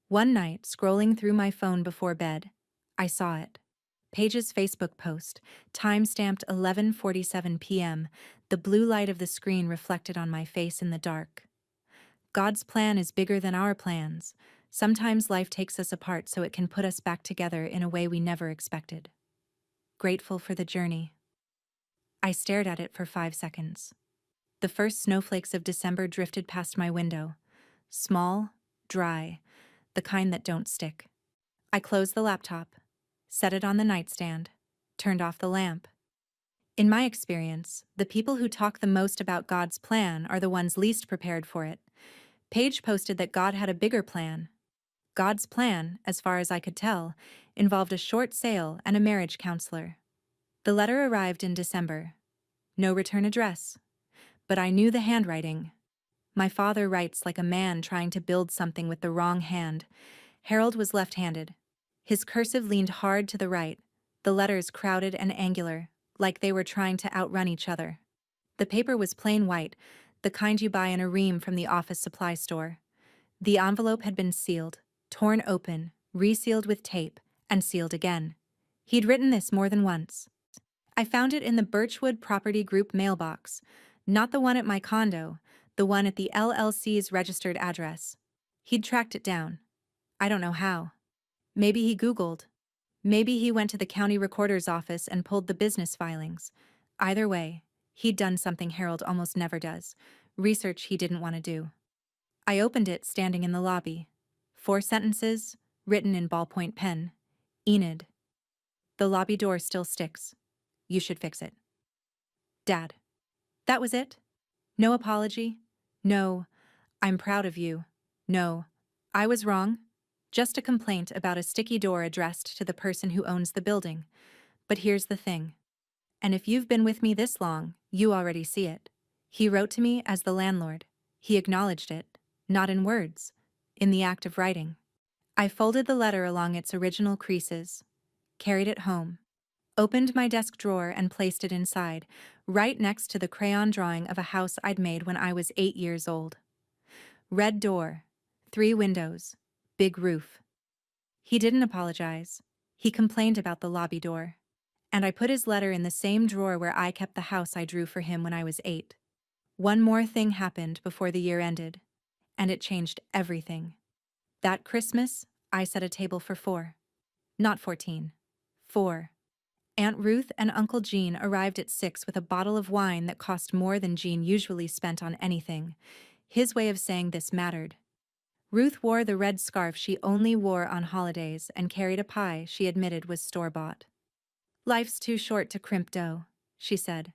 One night, scrolling through my phone before bed, I saw it. Paige's Facebook post, time-stamped 11:47 p.m., the blue light of the screen reflected on my face in the dark. God's plan is bigger than our plans. Sometimes life takes us apart so it can put us back together in a way we never expected. Grateful for the journey. I stared at it for 5 seconds. The first snowflakes of December drifted past my window. Small, dry, the kind that don't stick. I closed the laptop, set it on the nightstand, turned off the lamp. In my experience, the people who talk the most about God's plan are the ones least prepared for it. Paige posted that God had a bigger plan. God's plan, as far as I could tell, involved a short sale and a marriage counselor. The letter arrived in December. No return address. But I knew the handwriting. My father writes like a man trying to build something with the wrong hand. Harold was left-handed. His cursive leaned hard to the right, the letters crowded and angular, like they were trying to outrun each other. The paper was plain white, the kind you buy in a ream from the office supply store. The envelope had been sealed, torn open, resealed with tape, and sealed again. He'd written this more than once. I found it in the Birchwood Property Group mailbox, not the one at my condo, the one at the LLC's registered address. He'd tracked it down. I don't know how. Maybe he Googled. Maybe he went to the county recorder's office and pulled the business filings. Either way, he'd done something Harold almost never does, research he didn't want to do. I opened it standing in the lobby. 4 sentences, written in ballpoint pen. Enid. The lobby door still sticks. You should fix it. Dad. That was it? No apology? No, I'm proud of you. No, I was wrong. Just a complaint about a sticky door addressed to the person who owns the building. But here's the thing. And if you've been with me this long, you already see it. He wrote to me as the landlord. He acknowledged it, not in words, in the act of writing. I folded the letter along its original creases, carried it home, opened my desk drawer and placed it inside, right next to the crayon drawing of a house I'd made when I was 8 years old. Red door, 3 windows, big roof. He didn't apologize. He complained about the lobby door. And I put his letter in the same drawer where I kept the house I drew for him when I was 8. One more thing happened before the year ended, and it changed everything. That Christmas, I set a table for 4. Not 14. 4. Aunt Ruth and Uncle Gene arrived at 6 with a bottle of wine that cost more than Gene usually spent on anything. His way of saying this mattered. Ruth wore the red scarf she only wore on holidays and carried a pie she admitted was store-bought. Life's too short to crimp dough, she said,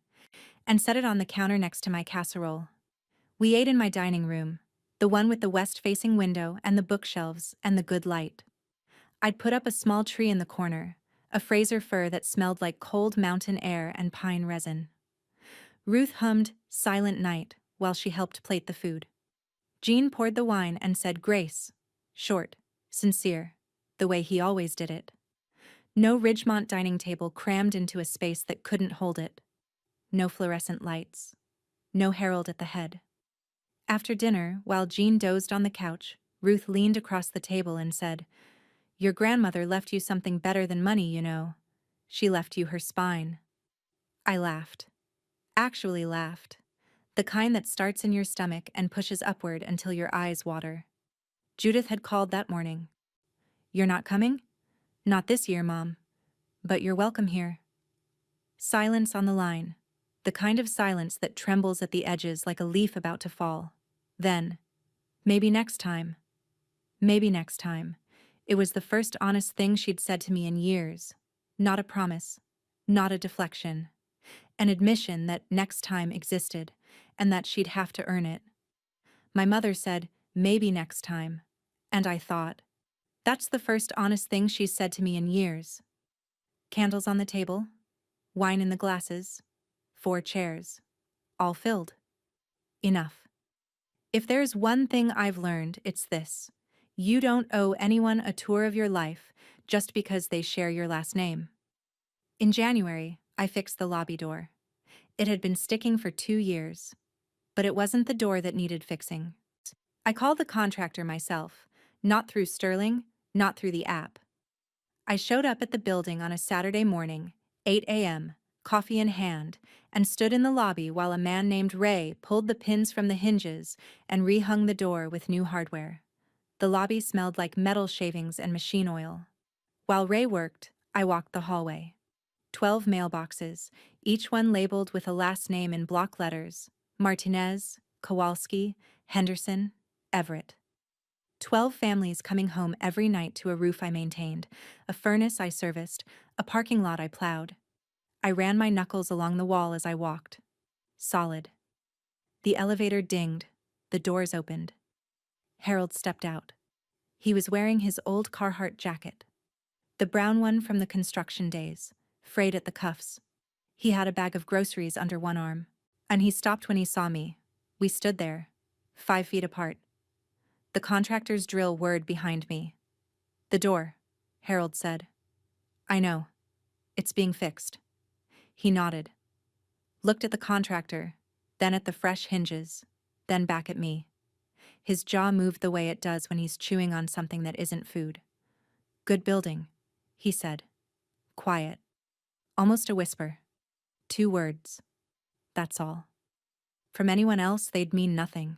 and set it on the counter next to my casserole. We ate in my dining room, the one with the west-facing window and the bookshelves and the good light. I'd put up a small tree in the corner, a Fraser fir that smelled like cold mountain air and pine resin. Ruth hummed Silent Night while she helped plate the food. Gene poured the wine and said grace, short, sincere, the way he always did it. No Ridgemont dining table crammed into a space that couldn't hold it. No fluorescent lights. No Harold at the head. After dinner, while Jean dozed on the couch, Ruth leaned across the table and said, "Your grandmother left you something better than money, you know. She left you her spine." I laughed. Actually laughed. The kind that starts in your stomach and pushes upward until your eyes water. Judith had called that morning. "You're not coming?" "Not this year, Mom. But you're welcome here." Silence on the line. The kind of silence that trembles at the edges like a leaf about to fall. Then, "Maybe next time. Maybe next time." It was the first honest thing she'd said to me in years. Not a promise. Not a deflection. An admission that next time existed, and that she'd have to earn it. My mother said, "Maybe next time." And I thought, that's the first honest thing she's said to me in years. Candles on the table. Wine in the glasses. 4 chairs. All filled. Enough. If there's one thing I've learned, it's this. You don't owe anyone a tour of your life just because they share your last name. In January, I fixed the lobby door. It had been sticking for 2 years. But it wasn't the door that needed fixing. I called the contractor myself, not through Sterling, not through the app. I showed up at the building on a Saturday morning, 8 a.m., coffee in hand, and stood in the lobby while a man named Ray pulled the pins from the hinges and rehung the door with new hardware. The lobby smelled like metal shavings and machine oil. While Ray worked, I walked the hallway. 12 mailboxes, each one labeled with a last name in block letters: Martinez, Kowalski, Henderson, Everett. 12 families coming home every night to a roof I maintained, a furnace I serviced, a parking lot I plowed. I ran my knuckles along the wall as I walked. Solid. The elevator dinged. The doors opened. Harold stepped out. He was wearing his old Carhartt jacket. The brown one from the construction days, frayed at the cuffs. He had a bag of groceries under one arm. And he stopped when he saw me. We stood there, 5 feet apart. The contractor's drill whirred behind me. "The door," Harold said. "I know. It's being fixed." He nodded. Looked at the contractor, then at the fresh hinges, then back at me. His jaw moved the way it does when he's chewing on something that isn't food. "Good building," he said. Quiet. Almost a whisper. 2 words. That's all. From anyone else, they'd mean nothing.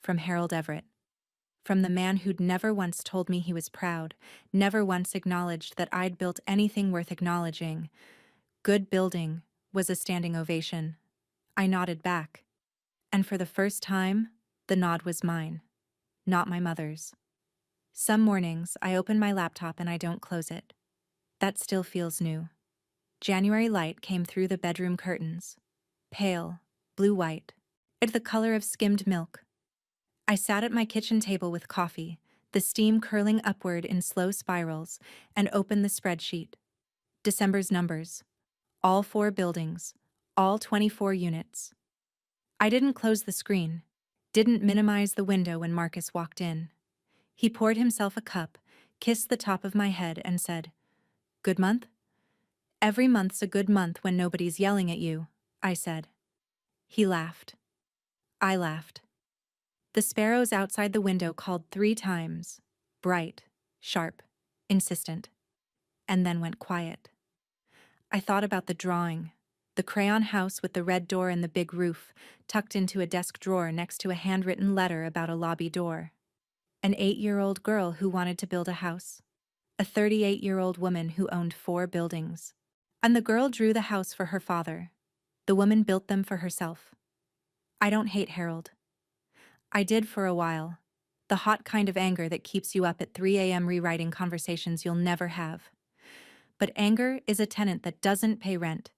From Harold Everett. From the man who'd never once told me he was proud, never once acknowledged that I'd built anything worth acknowledging. "Good building" was a standing ovation. I nodded back. And for the first time, the nod was mine, not my mother's. Some mornings, I open my laptop and I don't close it. That still feels new. January light came through the bedroom curtains. Pale, blue-white. It's the color of skimmed milk. I sat at my kitchen table with coffee, the steam curling upward in slow spirals, and opened the spreadsheet. December's numbers. All 4 buildings. All 24 units. I didn't close the screen. Didn't minimize the window when Marcus walked in. He poured himself a cup, kissed the top of my head, and said, "Good month?" "Every month's a good month when nobody's yelling at you," I said. He laughed. I laughed. The sparrows outside the window called 3 times, bright, sharp, insistent, and then went quiet. I thought about the drawing, the crayon house with the red door and the big roof, tucked into a desk drawer next to a handwritten letter about a lobby door. An 8-year-old girl who wanted to build a house. A 38-year-old woman who owned 4 buildings. And the girl drew the house for her father. The woman built them for herself. I don't hate Harold. I did for a while. The hot kind of anger that keeps you up at 3 a.m. rewriting conversations you'll never have. But anger is a tenant that doesn't pay rent,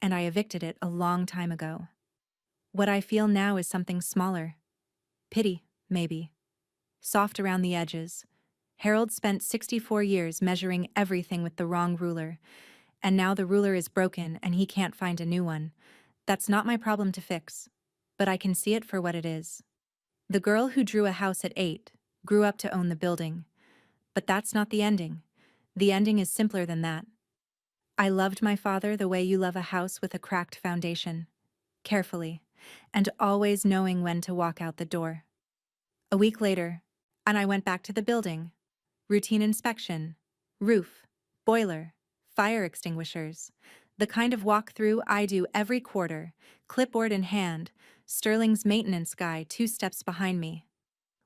and I evicted it a long time ago. What I feel now is something smaller. Pity, maybe. Soft around the edges. Harold spent 64 years measuring everything with the wrong ruler, and now the ruler is broken and he can't find a new one. That's not my problem to fix, but I can see it for what it is. The girl who drew a house at 8 grew up to own the building. But that's not the ending. The ending is simpler than that. I loved my father the way you love a house with a cracked foundation, carefully, and always knowing when to walk out the door. A week later, and I went back to the building. Routine inspection, roof, boiler, fire extinguishers, the kind of walkthrough I do every quarter, clipboard in hand, Sterling's maintenance guy 2 steps behind me.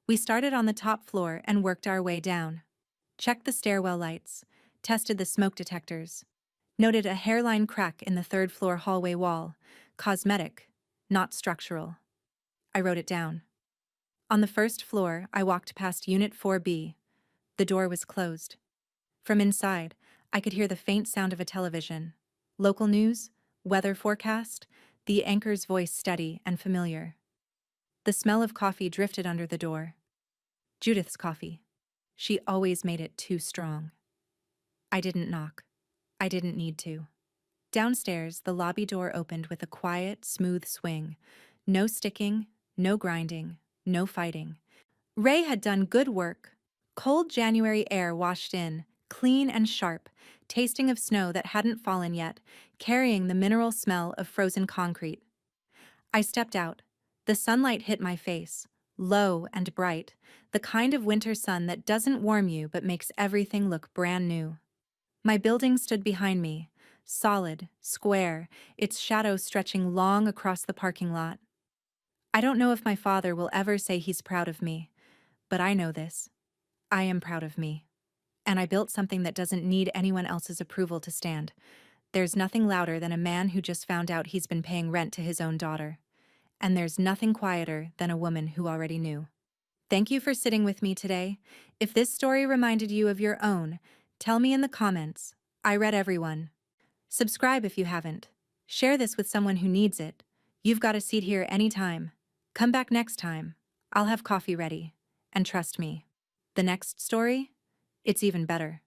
We started on the top floor and worked our way down. Checked the stairwell lights, tested the smoke detectors, noted a hairline crack in the third-floor hallway wall, cosmetic, not structural. I wrote it down. On the first floor, I walked past Unit 4B. The door was closed. From inside, I could hear the faint sound of a television. Local news, weather forecast, the anchor's voice steady and familiar. The smell of coffee drifted under the door. Judith's coffee. She always made it too strong. I didn't knock. I didn't need to. Downstairs, the lobby door opened with a quiet, smooth swing. No sticking, no grinding, no fighting. Ray had done good work. Cold January air washed in, clean and sharp, tasting of snow that hadn't fallen yet, carrying the mineral smell of frozen concrete. I stepped out. The sunlight hit my face, low and bright, the kind of winter sun that doesn't warm you but makes everything look brand new. My building stood behind me, solid, square, its shadow stretching long across the parking lot. I don't know if my father will ever say he's proud of me, but I know this. I am proud of me. And I built something that doesn't need anyone else's approval to stand. There's nothing louder than a man who just found out he's been paying rent to his own daughter. And there's nothing quieter than a woman who already knew. Thank you for sitting with me today. If this story reminded you of your own, tell me in the comments. I read everyone. Subscribe if you haven't. Share this with someone who needs it. You've got a seat here anytime. Come back next time. I'll have coffee ready. And trust me, the next story, it's even better.